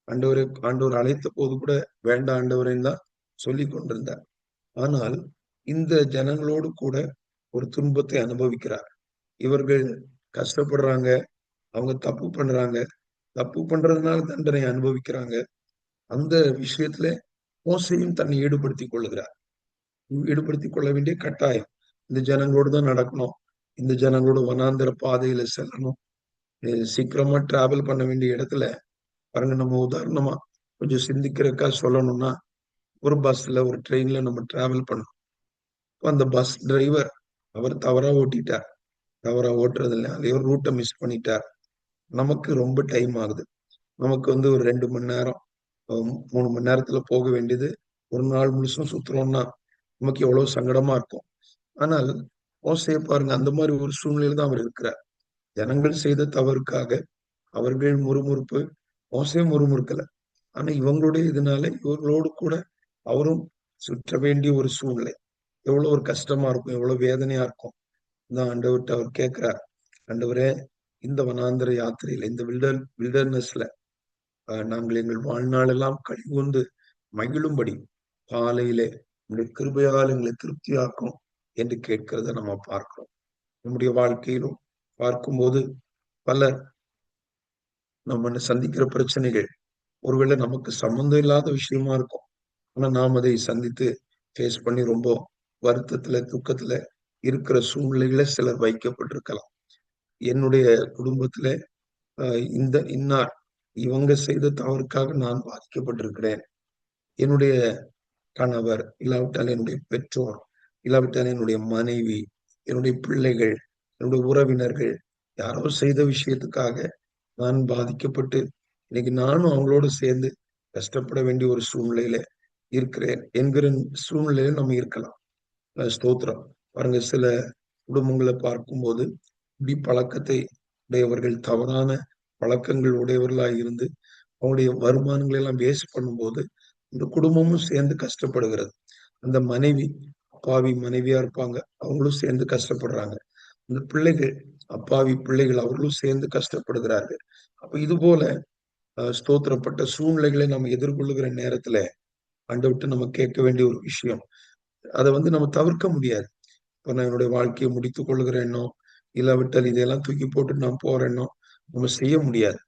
ஆண்டவர் அழைத்த போது கூட வேண்டாம் ஆண்டவரைன்னு தான் சொல்லி கொண்டிருந்தார். ஆனால் இந்த ஜனங்களோடு கூட ஒரு துன்பத்தை அனுபவிக்கிறார். இவர்கள் கஷ்டப்படுறாங்க, அவங்க தப்பு பண்றாங்க, தப்பு பண்றதுனால தண்டனை அனுபவிக்கிறாங்க. அந்த விஷயத்துல மோசையும் தன்னை ஈடுபடுத்திக் கொள்ளுகிறார். ஈடுபடுத்திக் கொள்ள வேண்டிய கட்டாயம். இந்த ஜனங்களோடு தான் நடக்கணும், இந்த ஜனங்களோட வனாந்தர பாதையில செல்லணும், சீக்கிரமா டிராவல் பண்ண வேண்டிய இடத்துல பாருங்க. நம்ம உதாரணமா கொஞ்சம் சிந்திக்கிறக்கா சொல்லணும்னா, ஒரு பஸ்ல ஒரு ட்ரெயின்ல நம்ம டிராவல் பண்ணோம். அந்த பஸ் டிரைவர் அவர் தவறா ஓட்டிட்டார். தவறா ஓட்டுறதுனால ரூட்டை மிஸ் பண்ணிட்டார். நமக்கு ரொம்ப டைம் ஆகுது. நமக்கு ஒரு 2 மணி நேரம் 3 மணி நேரத்துல போக வேண்டியது ஒரு நாள் முழுசும் சுத்துறோம்னா நமக்கு எவ்வளவு சங்கடமா இருக்கும். ஆனால் மோசேயை பாருங்க, அந்த மாதிரி ஒரு சூழ்நிலையில தான் அவர் இருக்கிறார். ஜனங்கள் செய்த தவறுக்காக அவர்கள் முறுமுறுப்பு, மோசே முறுமுறுக்கல. ஆனா இவங்களுடைய இதனால இவர்களோடு கூட அவரும் சுற்ற வேண்டிய ஒரு சூழ்நிலை. எவ்வளவு ஒரு கஷ்டமா இருக்கும், எவ்வளவு வேதனையா இருக்கும். தான் ஆண்டவர்கிட்ட அவர் கேட்கிறார், ஆண்டவரே, இந்த வனாந்தர யாத்திரையில இந்த வில்டர்னஸ்ல நாங்கள் எங்கள் வாழ்நாளெல்லாம் கழிவுண்டு மகிழும்படி காலையிலே உங்களுடைய கிருபையால் எங்களை திருப்தியாக்கும் என்று கேட்கிறத நம்ம பார்க்கிறோம். நம்முடைய வாழ்க்கையிலும் பார்க்கும்போது பலர் நம்ம சந்திக்கிற பிரச்சனைகள் ஒருவேளை நமக்கு சம்பந்தம் இல்லாத விஷயமா இருக்கும். ஆனா நாம் அதை சந்தித்து ஃபேஸ் பண்ணி ரொம்ப வருத்தத்துல துக்கத்துல இருக்கிற சூழ்நிலைகளை சிலர் வைக்கப்பட்டிருக்கலாம். என்னுடைய குடும்பத்துல இந்த இன்னார் இவங்க செய்த தவறுக்காக நான் பாதிக்கப்பட்டிருக்கிறேன். என்னுடைய கணவர், இல்லாவிட்டால் என்னுடைய பெற்றோர், இல்லாவிட்டால் என்னுடைய மனைவி, என்னுடைய பிள்ளைகள், என்னுடைய உறவினர்கள் யாரோ செய்த விஷயத்துக்காக நான் பாதிக்கப்பட்டு இன்னைக்கு நானும் அவங்களோடு சேர்ந்து கஷ்டப்பட வேண்டிய ஒரு சூழ்நிலையில இருக்கிறேன் என்கிற சூழ்நிலையில நம்ம இருக்கலாம். ஸ்தோத்திரம். பாருங்க, சில குடும்பங்களை பார்க்கும்போது இப்படி பழக்கத்தை உடையவர்கள், தவறான பழக்கங்கள் உடையவர்களாக இருந்து அவங்களுடைய வருமானங்களை எல்லாம் வேஸ்ட் பண்ணும்போது இந்த குடும்பமும் சேர்ந்து கஷ்டப்படுகிறது. அந்த மனைவி அப்பாவி மனைவியா இருப்பாங்க, அவங்களும் சேர்ந்து கஷ்டப்படுறாங்க. அந்த பிள்ளைகள் அப்பாவி பிள்ளைகள், அவர்களும் சேர்ந்து கஷ்டப்படுகிறார்கள். அப்ப இது போல ஸ்தோத்திரப்பட்ட சூழ்நிலைகளை நம்ம எதிர்கொள்ளுகிற நேரத்துல ஆண்டவர்ட்ட நம்ம கேட்க வேண்டிய ஒரு விஷயம், அதை நம்ம தவிர்க்க முடியாது. இப்ப நான் என்னுடைய வாழ்க்கையை முடித்துக் கொள்ளுகிறேனோ, இல்லாவிட்டால் இதையெல்லாம் தூக்கி போட்டு நான் போறேனோ நம்ம செய்ய முடியாது.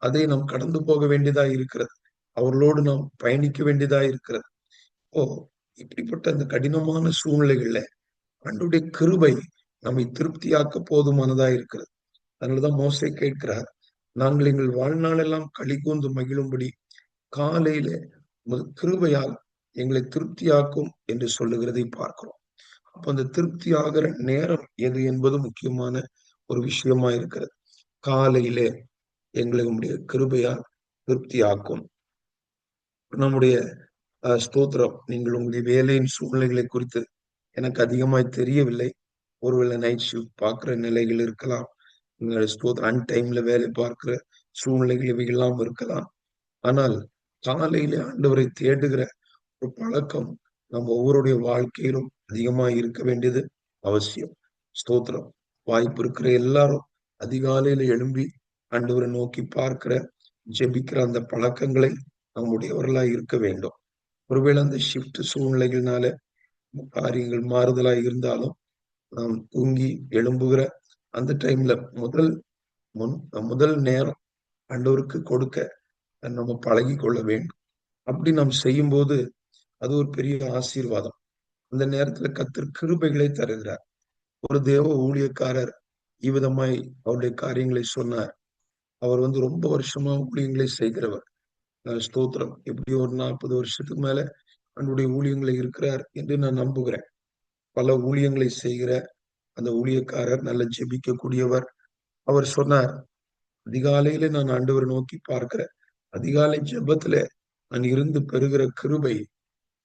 அதை நாம் கடந்து போக வேண்டியதா இருக்கிறது. அவர்களோடு நாம் பயணிக்க வேண்டியதா இருக்கிறது. ஓ, இப்படிப்பட்ட அந்த கடினமான சூழ்நிலைகள்ல ஆண்டவருடைய கிருபை நம்மை திருப்தியாக்க போதுமானதா இருக்கிறது. அதனாலதான் மோசே கேட்கிறார், நாங்கள் எங்கள் வாழ்நாளெல்லாம் களிகூர்ந்து மகிழும்படி காலையில உமது கிருபையால் எங்களை திருப்தியாக்கும் என்று சொல்லுகிறதை பார்க்கிறோம். அப்ப அந்த திருப்தி ஆகிற நேரம் எது என்பது முக்கியமான ஒரு விஷயமா இருக்கிறது. காலையிலே எங்களை உடைய கிருபையால் திருப்தியாக்கும். நம்முடைய ஸ்தோத்திரம், நீங்கள் உங்களுடைய வேலையின் சூழ்நிலைகளை குறித்து எனக்கு அதிகமாய் தெரியவில்லை. ஒருவேளை நைட் ஷிஃப்ட் பார்க்கிற நிலைகள் இருக்கலாம். ஸ்தோத்திரம் அன்டைம்ல வேலை பார்க்கிற சூழ்நிலைகள் இவையெல்லாம் இருக்கலாம். ஆனால் காலையிலே ஆண்டவரை தேடுகிற ஒரு பழக்கம் நம்ம ஒவ்வொருடைய வாழ்க்கையிலும் அதிகமா இருக்க வேண்டியது அவசியம். ஸ்தோத்திரம். வாய்ப்பு இருக்கிற எல்லாரும் அதிகாலையில எழும்பி ஆண்டவரை நோக்கி பார்க்கிற ஜெபிக்கிற அந்த பழக்கங்களை நம்முடையவர்களாய் இருக்க வேண்டும். ஒருவேளை அந்த ஷிஃப்ட் சூழ்நிலைகள்னால காரியங்கள் மாறுதலா இருந்தாலும் நாம் தூங்கி எழும்புகிற அந்த டைம்ல முதல் நேரம் ஆண்டவருக்கு கொடுக்க நம்ம பழகி கொள்ள வேண்டும். அப்படி நாம் செய்யும்போது அது ஒரு பெரிய ஆசீர்வாதம். அந்த நேரத்துல கர்த்தர் கிருபைகளை தருகிறார். ஒரு தேவ ஊழியக்காரர் இவ்விதமாய் அவருடைய காரியங்களை சொன்னார். அவர் ரொம்ப வருஷமா ஊழியங்களை செய்கிறவர். ஸ்தோத்திரம். எப்படியோ ஒரு 40 வருஷத்துக்கு மேல அவருடைய ஊழியங்களை இருக்கிறார் என்று நான் நம்புகிறேன். பல ஊழியங்களை செய்கிற அந்த ஊழியக்காரர் நல்ல ஜெபிக்கக்கூடியவர். அவர் சொன்னார், அதிகாலையில நான் ஆண்டவரை நோக்கி பார்க்கிறேன். அதிகாலை ஜெபத்துல நான் இருந்து பெறுகிற கிருபை,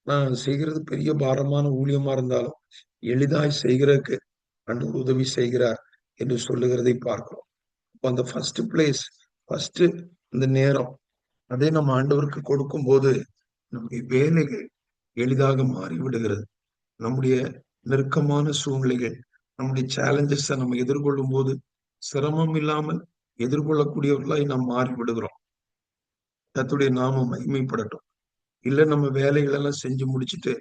நான் செய்கிறது பெரிய பாரமான ஊழியமா இருந்தாலும் எளிதாய் செய்கிறதுக்கு ஆண்டவர் உதவி செய்கிறார் என்று சொல்லுகிறதை பார்க்கிறோம். அந்த ஃபர்ஸ்ட் பிளேஸ், ஃபர்ஸ்ட் இந்த நேரம், அதை நம்ம ஆண்டவருக்கு கொடுக்கும் போது நம்முடைய வேலைகள் எளிதாக மாறி விடுகிறது. நம்முடைய நெருக்கமான சூழ்நிலைகள், நம்முடைய சேலஞ்சஸை நம்ம எதிர்கொள்ளும் போது சிரமம் இல்லாமல் எதிர்கொள்ளக்கூடியவர்களாய் நாம் மாறி விடுகிறோம். கர்த்தருடைய நாமம் மகிமைப்படட்டும். இல்ல நம்ம வேலைகள் எல்லாம் செஞ்சு முடிச்சுட்டு,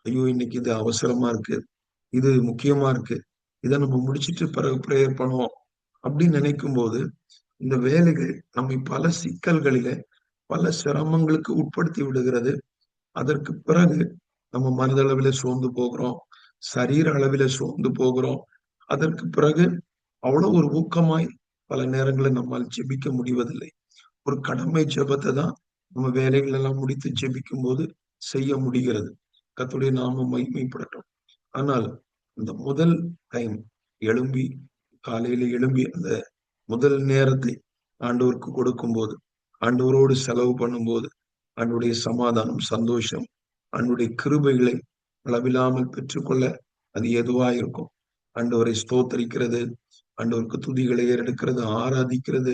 ஐயோ இன்னைக்கு இது அவசரமா இருக்கு, இது முக்கியமா இருக்கு, இதை நம்ம முடிச்சிட்டு பிறகு பிரேயர் பண்ணுவோம் அப்படின்னு நினைக்கும் போது இந்த வேலைகள் நம்மை பல சிக்கல்களிலே பல சிரமங்களுக்கு உட்படுத்தி விடுகிறது. அதற்கு பிறகு நம்ம மனதளவில சோர்ந்து போகிறோம், சரீர அளவில சோர்ந்து போகிறோம். அதற்கு பிறகு அவ்வளவு ஒரு ஊக்கமாய் பல நேரங்களில் நம்மால் ஜெபிக்க முடிவதில்லை. ஒரு கடமை ஜெபத்தை தான் நம்ம வேலைகள் எல்லாம் முடித்து ஜெபிக்கும் போது செய்ய முடிகிறது. கர்த்தருடைய நாமம் மகிமைப்படட்டும். ஆனால் இந்த முதல் டைம் எழும்பி, காலையில எழும்பி அந்த முதல் நேரத்தை ஆண்டவருக்கு கொடுக்கும் போது, ஆண்டவரோடு செலவு பண்ணும்போது, ஆண்டவருடைய சமாதானம், சந்தோஷம், ஆண்டவருடைய கிருபைகளை அளவில்லாமல் பெற்றுக்கொள்ள அது எதுவா இருக்கும். ஆண்டவரை ஸ்தோத்தரிக்கிறது, ஆண்டவருக்கு துதிகளை ஏறெடுக்கிறது, ஆராதிக்கிறது,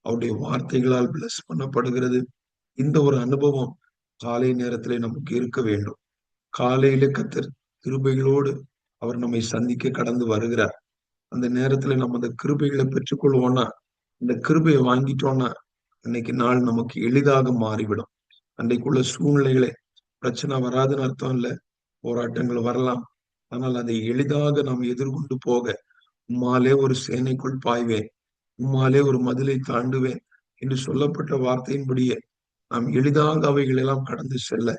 அவருடைய வார்த்தைகளால் பிளஸ் பண்ணப்படுகிறது. இந்த ஒரு அனுபவம் காலை நேரத்திலே நமக்கு இருக்க வேண்டும். காலையில கர்த்தர் கிருபைகளோடு அவர் நம்மை சந்திக்க கடந்து வருகிறார். அந்த நேரத்துல நம்ம அந்த கிருபைகளை பெற்றுக்கொள்வோம்னா, இந்த கிருபையை வாங்கிட்டோம்னா அன்னைக்கு நாள் நமக்கு எளிதாக மாறிவிடும். அன்றைக்குள்ள சூழ்நிலைகளை பிரச்சனை வராதுன்னு அர்த்தம் இல்ல, போராட்டங்கள் வரலாம். ஆனால் அதை எளிதாக நாம் எதிர்கொண்டு போக, உம்மாலே ஒரு சேனைக்குள் பாய்வேன், உம்மாலே ஒரு மதிலை தாண்டுவேன் என்று சொல்லப்பட்ட வார்த்தையின்படியே நாம் எளிதாக அவைகள் எல்லாம் கடந்து செல்ல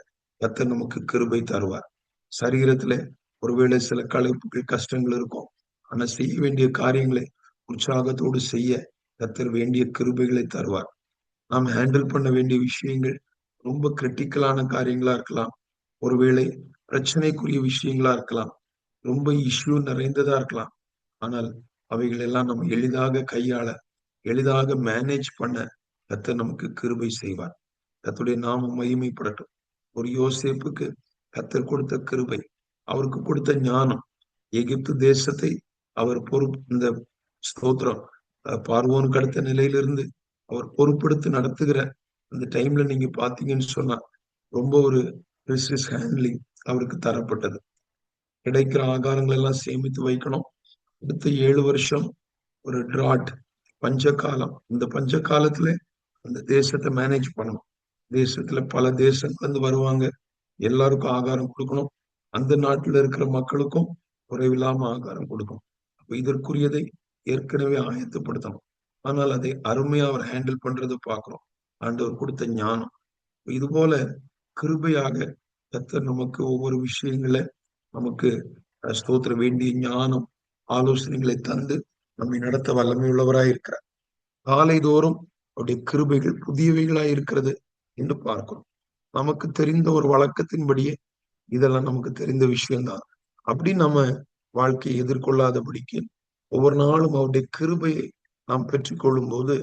கர்த்தர் நமக்கு கிருபை தருவார். சரீரத்துல ஒருவேளை சில களைப்புகள், கஷ்டங்கள் இருக்கும். ஆனா செய்ய வேண்டிய காரியங்களை உற்சாகத்தோடு செய்ய கர்த்தர் வேண்டிய கிருபைகளை தருவார். நாம் ஹேண்டில் பண்ண வேண்டிய விஷயங்கள் ரொம்ப கிரிட்டிக்கலான காரியங்களா இருக்கலாம். ஒருவேளை பிரச்சனைக்குரிய விஷயங்களா இருக்கலாம். ரொம்ப இஷ்யூ நிறைந்ததா இருக்கலாம். ஆனால் அவைகள் எல்லாம் நம்ம எளிதாக கையாள, எளிதாக மேனேஜ் பண்ண கர்த்தர் நமக்கு கிருபை செய்வார். கர்த்தருடைய நாமம் மகிமைப்படட்டும். ஒரு யோசேப்புக்கு கர்த்தர் கொடுத்த கிருபை, அவருக்கு கொடுத்த ஞானம், எகிப்து தேசத்தை அவர் இந்த ஸ்தோத்திரம் பார்வோனுக்கு அடுத்த நிலையிலிருந்து அவர் பொறுப்பெடுத்து நடத்துகிற அந்த டைம்ல நீங்க பாத்தீங்கன்னு சொன்னா ரொம்ப ஒரு பிரிசியஸ் ஹேண்ட்லிங் அவருக்கு தரப்பட்டது. கிடைக்கிற ஆகாரங்கள் எல்லாம் சேமித்து வைக்கணும். அடுத்த 7 வருஷம் ஒரு டிராட், பஞ்ச காலம். இந்த பஞ்ச காலத்துல அந்த தேசத்தை மேனேஜ் பண்ணணும். தேசத்துல பல தேசங்கள்ல இருந்து வருவாங்க, எல்லாருக்கும் ஆகாரம் கொடுக்கணும். அந்த நாட்டுல இருக்கிற மக்களுக்கும் குறைவில்லாம ஆகாரம் கொடுக்கணும். அப்ப இதற்குரியதை ஏற்கனவே ஆயத்தப்படுத்தணும். ஆனால் அதை அருமையா அவர் ஹேண்டில் பண்றதை பார்க்கிறோம். ஆண்டவர் கொடுத்த ஞானம். இது போல கிருபையாக கர்த்தர் நமக்கு ஒவ்வொரு விஷயங்களை நமக்கு ஸ்தோத்திர வேண்டிய ஞானம், ஆலோசனைகளை தந்து நம்மை நடத்த வல்லமை உள்ளவராய் இருக்கிறார். காலைதோறும் அவருடைய கிருபைகள் புதியவைகளாய் இருக்கிறது என்று பார்க்கிறோம். நமக்கு தெரிந்த ஒரு வழக்கத்தின்படியே இதெல்லாம் நமக்கு தெரிந்த விஷயம்தான். அப்படி நம்ம வாழ்க்கையை எதிர்கொள்ளாதபடிக்கு ஒவ்வொரு நாளும் அவருடைய கிருபையை நாம் பெற்றுக்கொள்ளும் போது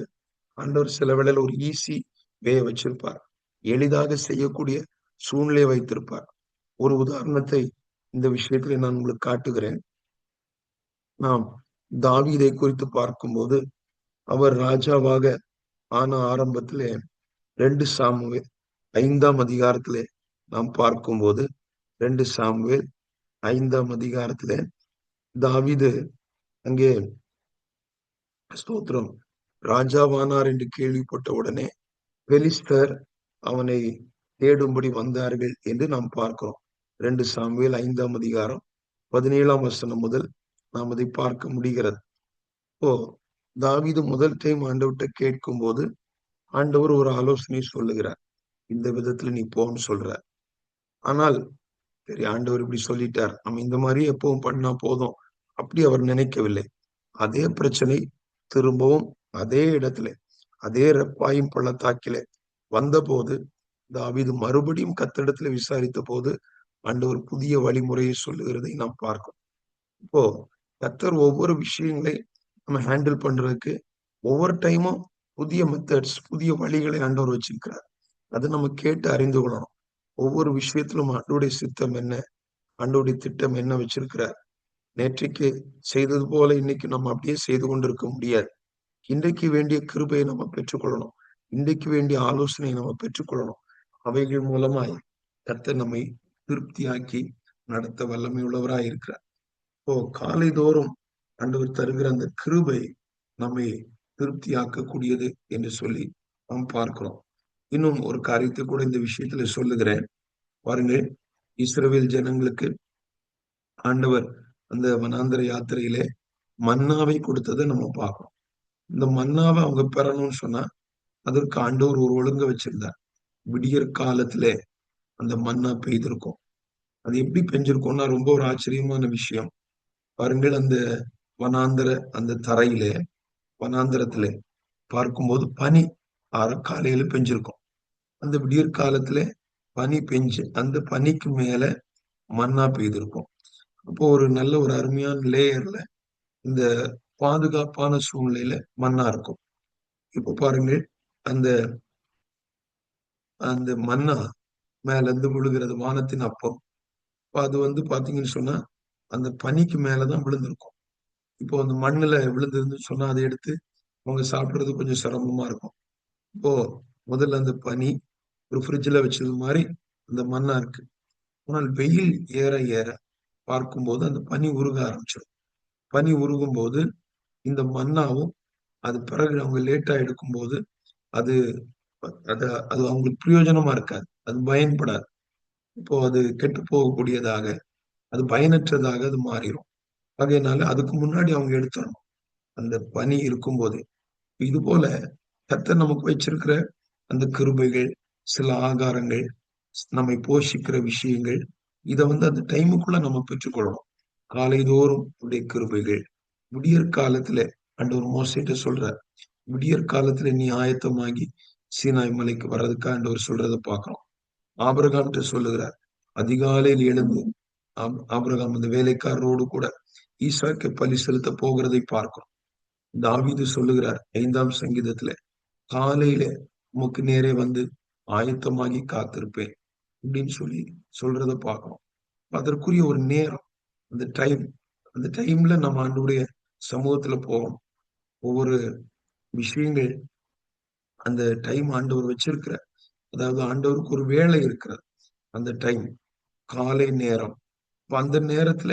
ஆண்டவர் சில வேளையில ஒரு ஈஸி வே வச்சிருப்பார். எளிதாக செய்யக்கூடிய சூழ்நிலையை வைத்திருப்பார். ஒரு உதாரணத்தை இந்த விஷயத்திலே நான் உங்களுக்கு காட்டுகிறேன். நாம் தாவீதை குறித்து பார்க்கும்போது அவர் ராஜாவாக ஆன ஆரம்பத்திலே 2 சாமுவேல் 5ஆம் அதிகாரத்திலே நாம் பார்க்கும்போது 2 சாமுவேல் 5ஆம் அதிகாரத்திலே தாவீது அங்கே ஸ்தோத்திரம் ராஜாவானார் என்று கேள்விப்பட்ட உடனே பெலிஸ்தர் அவனை தேடும்படி வந்தார்கள் என்று நாம் பார்க்கிறோம். 2 சாமுவேல் 5ஆம் அதிகாரம் 17ஆம் வசனம் முதல் நாம் அதை பார்க்க முடிகிறது. இப்போ தாவீது முதல் டைம் ஆண்டவர்கிட்ட கேட்கும் போது ஆண்டவர் ஒரு ஆலோசனை சொல்லுகிறார். இந்த விதத்துல நீ போன்னு சொல்றார். ஆனால் சரி ஆண்டவர் இப்படி சொல்லிட்டார், நம்ம இந்த மாதிரி எப்பவும் பண்ணா போதும் அப்படி அவர் நினைக்கவில்லை. அதே பிரச்சனை திரும்பவும் அதே இடத்துல அதே ரெப்பாயும் பள்ளத்தாக்கிலே வந்தபோது தாவீது மறுபடியும் கர்த்தரிடத்துல விசாரித்த போது ஆண்டவர் புதிய வழிமுறையை சொல்லுகிறதை நாம் பார்க்கிறோம். இப்போ கர்த்தர் ஒவ்வொரு விஷயங்களை நம்ம ஹேண்டில் பண்றதுக்கு ஒவ்வொரு டைமும் புதிய மெத்தட்ஸ் புதிய வழிகளை ஆண்டவர் வச்சிருக்கிறார். அதை நம்ம கேட்டு அறிந்து கொள்ளணும். ஒவ்வொரு விஷயத்திலும் ஆண்டவருடைய சித்தம் என்ன, ஆண்டவருடைய திட்டம் என்ன வச்சிருக்கிறார். நேற்றைக்கு செய்தது போல இன்னைக்கு நம்ம அப்படியே செய்து கொண்டிருக்க முடியாது. இன்றைக்கு வேண்டிய கிருபையை நம்ம பெற்றுக்கொள்ளணும். இன்றைக்கு வேண்டிய ஆலோசனையை நம்ம பெற்றுக்கொள்ளணும். அவைகள் மூலமாய் கர்த்தர் நம்மை திருப்தியாக்கி நடத்த வல்லமை உள்ளவராய் இருக்கிறார். இப்போ காலைதோறும் ஆண்டவர் தருகிற அந்த கிருபை நம்மை திருப்தியாக்கக்கூடியது என்று சொல்லி நாம் பார்க்கிறோம். இன்னும் ஒரு காரியத்தை கூட இந்த விஷயத்துல சொல்லுகிறேன். பாருங்கள், இஸ்ரவேல் ஜனங்களுக்கு ஆண்டவர் அந்த வனாந்தர யாத்திரையிலே மன்னாவை கொடுத்ததை நம்ம பார்க்கிறோம். இந்த மன்னாவை அவங்க பெறணும்னு சொன்னா அதற்கு ஆண்டவர் ஒரு ஒழுங்க வச்சிருந்தார். விடியற் காலத்திலே அந்த மன்னா பெய்திருக்கும். அது எப்படி பெஞ்சிருக்கும்னா ரொம்ப ஒரு ஆச்சரியமான விஷயம். பாருங்கள், அந்த வனாந்தர அந்த தரையிலே வனாந்தரத்திலே பார்க்கும்போது பனி காலையில பெஞ்சிருக்கும். அந்த விடியற் காலத்துல பனி பெஞ்சு அந்த பனிக்கு மேல மன்னா பெய்திருக்கும். அப்போ ஒரு நல்ல ஒரு அருமையான லேயர்ல இந்த பாதுகாப்பான சூழ்நிலையில மன்னா இருக்கும். இப்போ பாருங்க, அந்த அந்த மன்னா மேல இருந்து விழுகிறது வானத்தின் அப்பம். அது பாத்தீங்கன்னு சொன்னா அந்த பனிக்கு மேலதான் விழுந்திருக்கும். இப்போ அந்த மண்ணுல விழுந்திருந்து சொன்னா அதை எடுத்து அவங்க சாப்பிடுறது கொஞ்சம் சிரமமா இருக்கும். இப்போ முதல்ல அந்த பனி ஒரு ஃப்ரிட்ஜ்ல வச்சது மாதிரி அந்த மண்ணா இருக்கு. ஆனால் வெயில் ஏற ஏற பார்க்கும்போது அந்த பனி உருக ஆரம்பிச்சிடும். பனி உருகும் போது இந்த மண்ணாவும் அது பிறகு அவங்க லேட்டா எடுக்கும்போது அது அது அது அவங்களுக்கு பிரயோஜனமா இருக்காது. அது பயன்படாது. இப்போ அது கெட்டு போகக்கூடியதாக அது பயனற்றதாக அது மாறிடும். அதனால அதுக்கு முன்னாடி அவங்க எடுத்துடணும் அந்த பனி இருக்கும்போது. இது போல கர்த்தர் நமக்கு வச்சிருக்கிற அந்த கிருபைகள், சில ஆகாரங்கள், நம்மை போஷிக்கிற விஷயங்கள், இதை அந்த டைமுக்குள்ள நம்ம பெற்றுக்கொள்ளணும். காலைதோறும் உடைய கிருபைகள் விடியற் காலத்துல ஆண்டவர் மோசேட்ட சொல்றார். விடியற் காலத்துல நீ ஆயத்தமாகி சீனாய் மலைக்கு வர்றதுக்கு ஆண்டவர் சொல்றதை பார்க்கிறோம். ஆபிரகாம்கிட்ட சொல்லுகிறார், அதிகாலையில் எழுந்து ஆபிரகாம் அந்த வேலைக்காரரோடு கூட ஈசாக்கை பலி செலுத்த போகிறதை பார்க்கிறோம். தாவீது சொல்லுகிறார் 5ஆம் சங்கீதத்துல, காலையில உமக்கு நேரே ஆயத்தமாகி காத்திருப்பேன் அப்படின்னு சொல்லி சொல்றத பார்க்கிறோம். அதற்குரிய ஒரு நேரம், அந்த டைம், அந்த டைம்ல நம்ம ஆண்டவருடைய சமூகத்துல போவோம். ஒவ்வொரு விஷயங்கள் அந்த டைம் ஆண்டவர் வச்சிருக்கிற, அதாவது ஆண்டவருக்கு ஒரு வேலை இருக்கிறது. அந்த டைம் காலை நேரம். அந்த நேரத்துல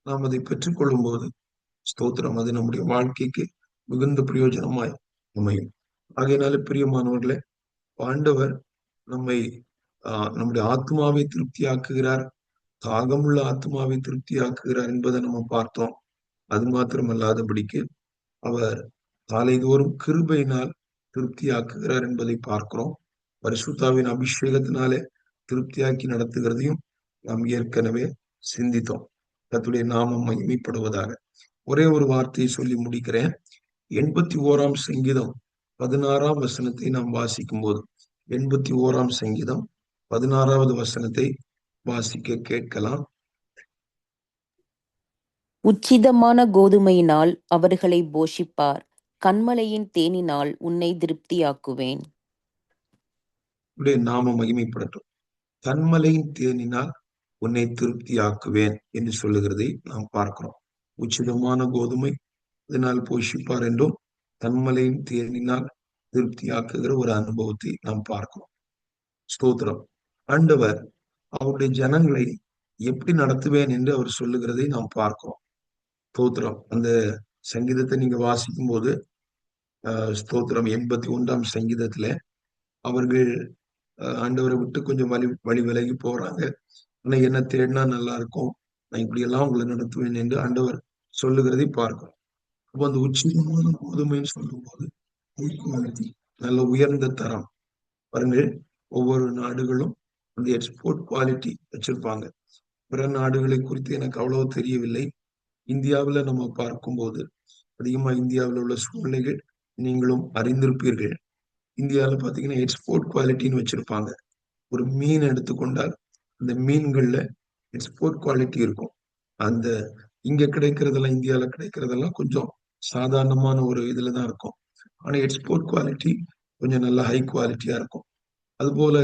நாம் அதை பெற்றுக்கொள்ளும் போது ஸ்தோத்திரம், அது நம்முடைய வாழ்க்கைக்கு மிகுந்த பிரயோஜனமாய் அமையும். ஆகையினால பிரியமானவர்களே, ஆண்டவர் நம்மை நம்முடைய ஆத்மாவை திருப்தியாக்குகிறார், தாகமுள்ள ஆத்மாவை திருப்தியாக்குகிறார் என்பதை நம்ம பார்த்தோம். அது மாத்திரமல்லாதபடிக்கு அவர் காலைதோறும் கிருபையினால் திருப்தியாக்குகிறார் என்பதை பார்க்கிறோம். பரிசுத்தாவின் அபிஷேகத்தினாலே திருப்தியாக்கி நடத்துகிறதையும் நாம் ஏற்கனவே சிந்தித்தோம். கர்த்தருடைய நாமம் மகிமைப்படுவதாக. ஒரே ஒரு வார்த்தையை சொல்லி முடிக்கிறேன். 81ஆம் சங்கீதம் 16ஆம் வசனத்தை நாம் வாசிக்கும் போது 81ஆம் சங்கீதம் 16வது வசனத்தை வாசிக்க கேட்கலாம். உச்சிதமான கோதுமையினால் அவர்களை போஷிப்பார். கன்மலையின் தேனினால் உன்னை திருப்தியாக்குவேன். நாம மகிமைப்படட்டும். கன்மலையின் தேனினால் உன்னை திருப்தியாக்குவேன் என்று சொல்லுகிறதை நாம் பார்க்கிறோம். உச்சிதமான கோதுமை இதனால் போஷிப்பார் என்றும் தன்மலையும் தேனினால் திருப்தியாக்குகிற ஒரு அனுபவத்தை நாம் பார்க்கிறோம். ஸ்தோத்திரம். ஆண்டவர் அவருடைய ஜனங்களை எப்படி நடத்துவேன் என்று அவர் சொல்லுகிறதை நாம் பார்க்கிறோம். ஸ்தோத்திரம். அந்த சங்கீதத்தை நீங்க வாசிக்கும் போது ஸ்தோத்திரம் 81ஆம் சங்கீதத்துல அவர்கள் ஆண்டவரை விட்டு கொஞ்சம் வழி விலகி போறாங்க. ஆனா என்ன தேடினா நல்லா இருக்கும், நான் இப்படி எல்லாம் உங்களை நடத்துவேன் என்று ஆண்டவர் சொல்லுகிறதை பார்க்கிறோம். அப்போ அந்த உச்சிதமான கோதுமைன்னு சொல்லும் போது நல்ல உயர்ந்த தரம். பாருங்கள், ஒவ்வொரு நாடுகளும் அந்த எக்ஸ்போர்ட் குவாலிட்டி வச்சிருப்பாங்க. பிற நாடுகளை குறித்து எனக்கு அவ்வளவு தெரியவில்லை. இந்தியாவில் நம்ம பார்க்கும்போது அதிகமா இந்தியாவில் உள்ள சூழ்நிலைகள் நீங்களும் அறிந்திருப்பீர்கள். இந்தியாவில் பார்த்தீங்கன்னா எக்ஸ்போர்ட் குவாலிட்டின்னு வச்சிருப்பாங்க. ஒரு மீன் எடுத்துக்கொண்டால் அந்த மீன்கள்ல எக்ஸ்போர்ட் குவாலிட்டி இருக்கும். அந்த இங்க கிடைக்கிறதெல்லாம், இந்தியாவில் கிடைக்கிறதெல்லாம் கொஞ்சம் சாதாரணமான ஒரு இதுலதான் இருக்கும். ஆனா எக்ஸ்போர்ட் குவாலிட்டி கொஞ்சம் நல்ல ஹை குவாலிட்டியா இருக்கும். அதுபோல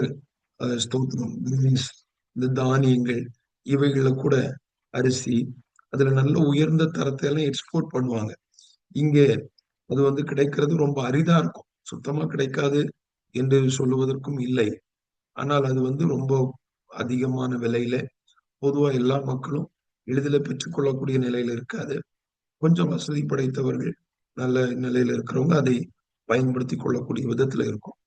ஸ்தோத்திரம், இந்த தானியங்கள் இவைகள கூட அரிசி அதுல நல்ல உயர்ந்த தரத்தை எல்லாம் எக்ஸ்போர்ட் பண்ணுவாங்க. இங்கே அது கிடைக்கிறது ரொம்ப அரிதா இருக்கும். சுத்தமா கிடைக்காது என்று சொல்லுவதற்கும் இல்லை. ஆனால் அது ரொம்ப அதிகமான விலையில பொதுவா எல்லா மக்களும் எளிதில் பெற்றுக்கொள்ளக்கூடிய நிலையில இருக்காது. கொஞ்சம் வசதி படைத்தவர்கள், நல்ல நிலையில இருக்கிறவங்க அதை பயன்படுத்தி கொள்ளக்கூடிய விதத்துல இருக்கும்.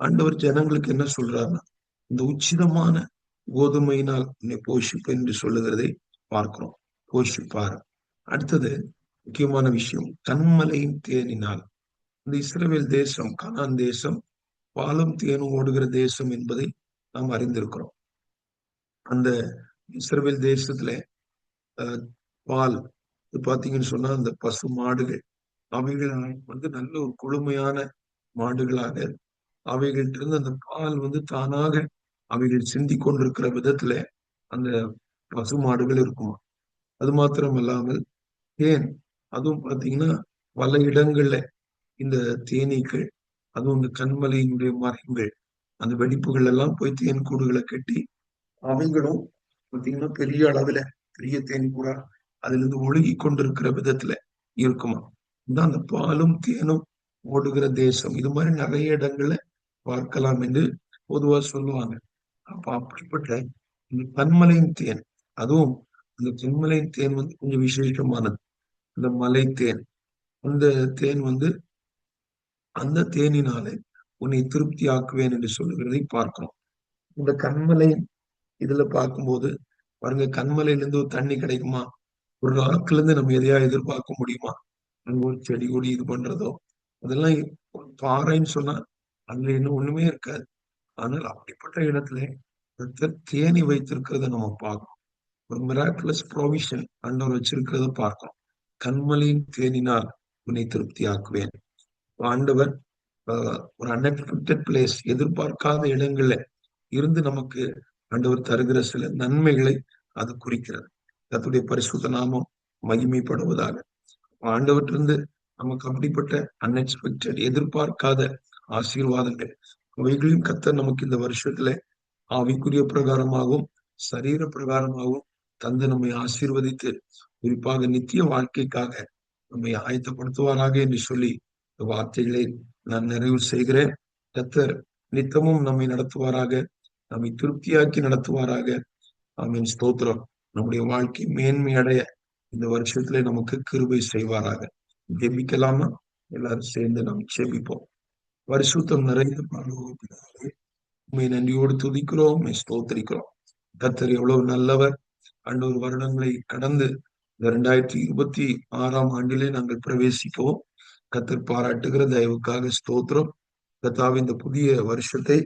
ஆண்டவர் ஜனங்களுக்கு என்ன சொல்றாருன்னா, இந்த உச்சிதமான கோதுமையினால் உன்னை போஷிப்பேன் என்று சொல்லுகிறதை பார்க்கிறோம். போஷிப்பார். அடுத்தது முக்கியமான விஷயம், கன்மலையின் தேனினால். இந்த இஸ்ரவேல் தேசம், கானான் தேசம் பாலும் தேனும் ஓடுகிற தேசம் என்பதை நாம் அறிந்திருக்கிறோம். அந்த இஸ்ரவேல் தேசத்துல பால் பாத்தீங்கன்னு சொன்னா அந்த பசு மாடுகள் அவைகள் நல்ல ஒரு கொழுமையான மாடுகளாக அவைகள்ட்ட இருந்து அந்த பால் தானாக அவைகள் சிந்தி கொண்டிருக்கிற விதத்துல அந்த பசு மாடுகள் இருக்குமா. அது மாத்திரம் இல்லாமல் தேன், அதுவும் பாத்தீங்கன்னா பல இடங்கள்ல இந்த தேனீக்கள், அதுவும் இந்த கண்மலையினுடைய மரங்கள், அந்த வெடிப்புகள் எல்லாம் போய் தேன் கூடுகளை கட்டி அவைகளும் பாத்தீங்கன்னா பெரிய அளவுல பெரிய தேன் கூட அதுல இருந்து ஒழுகி கொண்டிருக்கிற விதத்துல இருக்குமா. இதுதான் அந்த பாலும் தேனும் ஓடுகிற தேசம். இது மாதிரி நிறைய இடங்கள்ல பார்க்கலாம் என்று பொதுவா சொல்லுவாங்க. அப்ப அப்படிப்பட்ட இந்த கன்மலையின் தேன், அதுவும் இந்த கண்மலையின் தேன் கொஞ்சம் விசேஷமானது. இந்த மலை தேன், அந்த தேன் அந்த தேனினாலே உன்னை திருப்தி ஆக்குவேன் என்று சொல்லுகிறதை பார்க்கிறோம். இந்த கண்மலை இதுல பார்க்கும்போது பாருங்க, கண்மலையில இருந்து ஒரு தண்ணி கிடைக்குமா? ஒரு ராக்குல இருந்து நம்ம எதையா எதிர்பார்க்க முடியுமா? அங்க ஒரு செடி கொடி இது பண்றதோ அதெல்லாம் பாறைன்னு சொன்னா அதுல இன்னும் ஒண்ணுமே இருக்காது. ஆனால் அப்படிப்பட்ட இடத்துல தேனி வைத்திருக்கிறத நம்ம பார்க்கணும். ஒரு மிராக்குலஸ் ப்ரொவிஷன் ஆண்டவர் வச்சிருக்கிறத பார்க்கிறோம். கண்மலையின் தேனினால் உன்னை திருப்தி ஆக்குவேன். ஆண்டவர் ஒரு அன்எக்ஸ்பெக்டட் பிளேஸ், எதிர்பார்க்காத இடங்கள்ல இருந்து நமக்கு ஆண்டவர் தருகிற சில நன்மைகளை அது குறிக்கிறது. கர்த்தருடைய பரிசுத்த நாமம் மகிமைப்படுவதாக. ஆண்டவற்றிலிருந்து நமக்கு அப்படிப்பட்ட அன்எக்ஸ்பெக்டட், எதிர்பார்க்காத ஆசீர்வாதங்கள் அவைகளையும் கர்த்தர் நமக்கு இந்த வருஷத்துல ஆவிக்குரிய பிரகாரமாகவும் சரீர பிரகாரமாகவும் தந்து நம்மை ஆசீர்வதித்து குறிப்பாக நித்திய வாழ்க்கைக்காக நம்மை ஆயத்தப்படுத்துவாராக என்று சொல்லி வார்த்தைகளை நான் நிறைவு செய்கிறேன். கர்த்தர் நித்தமும் நம்மை நடத்துவாராக, நம்மை திருப்தியாக்கி நடத்துவாராக. ஆமீன். ஸ்தோத்திரம். நம்முடைய வாழ்க்கை மேன்மை அடைய இந்த வருஷத்துல நமக்கு கிருபை செய்வாராக. ஜெபிக்கலாமா? எல்லாரும் சேர்ந்து நாம் ஜெபிப்போம். பரிசுத்தம் நிறைந்த பரலோக உண்மை நன்றியோடு துதிக்கிறோம், உண்மை ஸ்தோத்திரிக்கிறோம். கர்த்தர் எவ்வளவு நல்லவர். 200 வருடங்களை கடந்து இந்த 2026ஆம் ஆண்டிலே நாங்கள் பிரவேசிக்கவும் கர்த்தர் பாராட்டுகிற தயவுக்காக ஸ்தோத்திரம். கர்த்தாவே, இந்த புதிய வருஷத்தை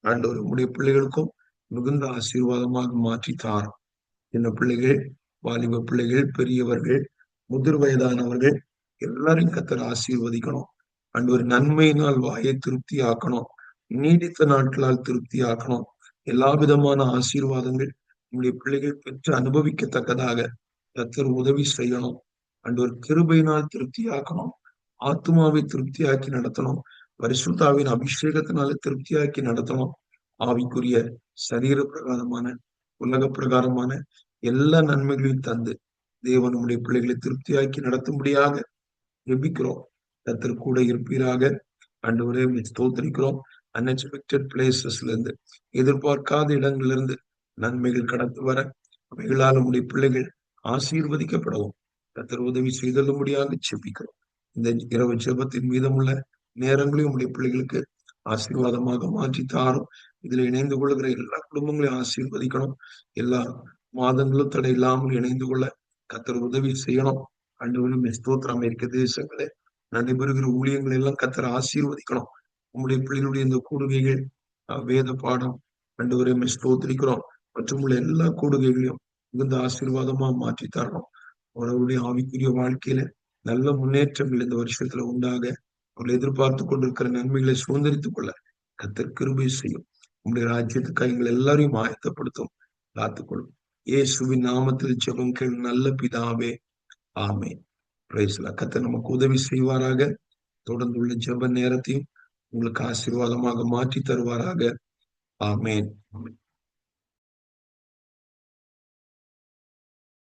ஆண்டவர் உடைய பிள்ளைகளுக்கும் மிகுந்த ஆசீர்வாதமாக மாற்றி தாரும். சின்ன பிள்ளைகள், வாலிப பிள்ளைகள், பெரியவர்கள், முதிர் வயதானவர்கள் எல்லாரையும் கர்த்தர் ஆசீர்வதிக்கணும். ஆண்டவர் நன்மையினால் வாயை திருப்தி ஆக்கணும், நீடித்த நாட்களால் திருப்தி ஆக்கணும். எல்லா விதமான ஆசீர்வாதங்கள் உங்களுடைய பிள்ளைகள் பெற்று அனுபவிக்கத்தக்கதாக கர்த்தர் உதவி செய்யணும். ஆண்டவர் கிருபையினால் திருப்தி ஆக்கணும், ஆத்மாவை திருப்தியாக்கி நடத்தணும், பரிசுத்தாவின் அபிஷேகத்தினால திருப்தியாக்கி நடத்தணும். ஆவிக்குரிய சரீர பிரகாரமான உலக பிரகாரமான எல்லா நன்மைகளையும் தந்து தேவன் நம்முடைய பிள்ளைகளை திருப்தியாக்கி நடத்தும்படியாக ஜெபிக்கிறோம். கர்த்தர் கூட இருப்பீராக. ஆண்டவரே ஸ்தோத்திரிக்கிறோம். அன்எக்ஸ்பெக்டட் பிளேசஸ்ல இருந்து, எதிர்பார்க்காத இடங்கள்ல இருந்து நன்மைகள் கடந்து வர அவைகளால் நம்முடைய பிள்ளைகள் ஆசீர்வதிக்கப்படவும் கர்த்தர் உதவி செய்தல்லும்படியாக ஜெபிக்கிறோம். இந்த இரவு ஜெபத்தின் மீதமுள்ள நேரங்களையும் நம்முடைய பிள்ளைகளுக்கு ஆசீர்வாதமாக மாற்றி தாரும். இதுல இணைந்து கொள்கிற எல்லா குடும்பங்களையும் ஆசீர்வதிக்கணும். எல்லா மாதங்களும் தடை இல்லாமல் இணைந்து கொள்ள கர்த்தர் உதவி செய்யணும். ஆண்டவரும் ஸ்தோத்திரம். அமெரிக்க தேசங்களே நடைபெறுகிற ஊழியங்களை எல்லாம் கர்த்தர் ஆசீர்வதிக்கணும். உங்களுடைய பிள்ளைகளுடைய இந்த கூடுகைகள், வேத பாடம், ஆண்டவரே ஸ்தோத்திரிக்கிறோம், மற்றும் உள்ள எல்லா கூடுகைகளையும் மிகுந்த ஆசீர்வாதமா மாற்றி தரணும். அவர்களுடைய ஆவிக்குரிய வாழ்க்கையில நல்ல முன்னேற்றங்கள் இந்த வருஷத்துல உண்டாக அவர்கள் எதிர்பார்த்து கொண்டிருக்கிற நன்மைகளை சுதந்திரித்துக் கொள்ள கர்த்தர் கிருபை செய்யும். உங்களுடைய ராஜ்யத்துக்கு எங்கள் எல்லாரையும் ஆயத்தப்படுத்தும், காத்துக்கொள்ளும். இயேசுவின் நாமத்தில் ஜெபம் கேள் நல்ல பிதாவே, ஆமென். Praise the Lord. கர்த்தர் நமக்கு உதவி செய்வாராக. தொடர்ந்துள்ள ஜெப நேரத்தையும் உங்களுக்கு ஆசீர்வாதமாக மாற்றி தருவாராக. ஆமென்.